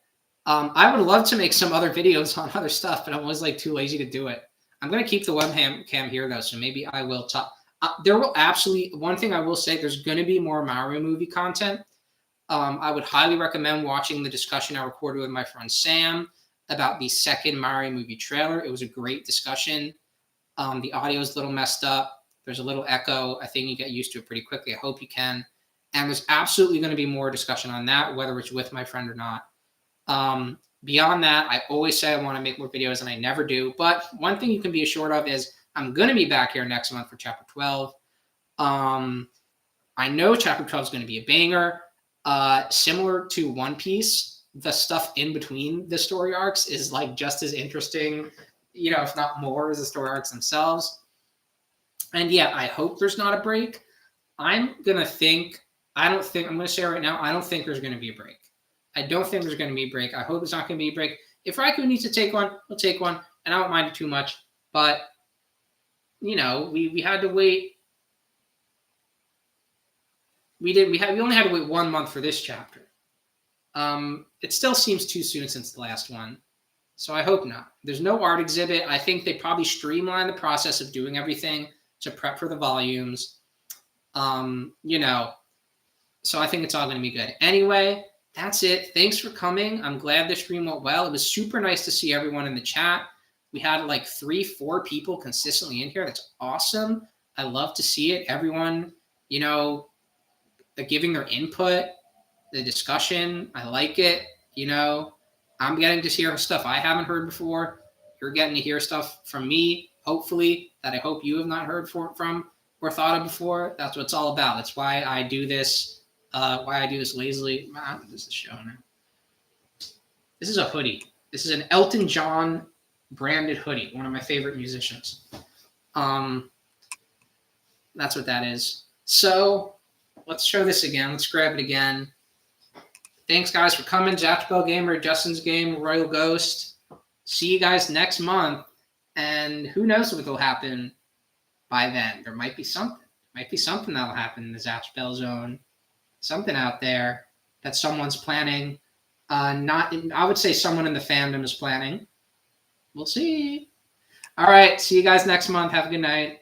I would love to make some other videos on other stuff, but I'm always too lazy to do it. I'm going to keep the webcam here, though, so maybe I will talk. There will absolutely, one thing I will say, there's going to be more Mario movie content. I would highly recommend watching the discussion I recorded with my friend Sam about the second Mario movie trailer. It was a great discussion. The audio is a little messed up. There's a little echo. I think you get used to it pretty quickly. I hope you can. And there's absolutely going to be more discussion on that, whether it's with my friend or not. Beyond that, I always say I want to make more videos, and I never do. But one thing you can be assured of is I'm going to be back here next month for Chapter 12. I know Chapter 12 is going to be a banger. Similar to One Piece, the stuff in between the story arcs is like just as interesting, if not more, as the story arcs themselves. And yeah, I hope there's not a break. I'm going to say right now, I don't think there's going to be a break. I don't think there's going to be a break. I hope it's not going to be a break. If Raikou needs to take one, he'll take one, and I don't mind it too much. But, we had to wait. We only had to wait 1 month for this chapter. It still seems too soon since the last one. So I hope not. There's no art exhibit. I think they probably streamlined the process of doing everything to prep for the volumes. So I think it's all going to be good. Anyway, that's it. Thanks for coming. I'm glad the stream went well. It was super nice to see everyone in the chat. We had like 3-4 people consistently in here. That's awesome. I love to see it. Everyone, giving their input, the discussion. I like it. I'm getting to hear stuff I haven't heard before. You're getting to hear stuff from me, hopefully, that I hope you have not heard from or thought of before. That's what it's all about. That's why I do this. Lazily. What is the show now? This is a hoodie. This is an Elton John branded hoodie. One of my favorite musicians. That's what that is. So let's show this again. Let's grab it again. Thanks, guys, for coming. Zatch Bell Gamer, Justin's Game, Royal Ghost. See you guys next month. And who knows what will happen by then. There might be something. That'll happen in the Zatch Bell Zone. Something out there that someone's planning. I would say someone in the fandom is planning. We'll see. All right. See you guys next month. Have a good night.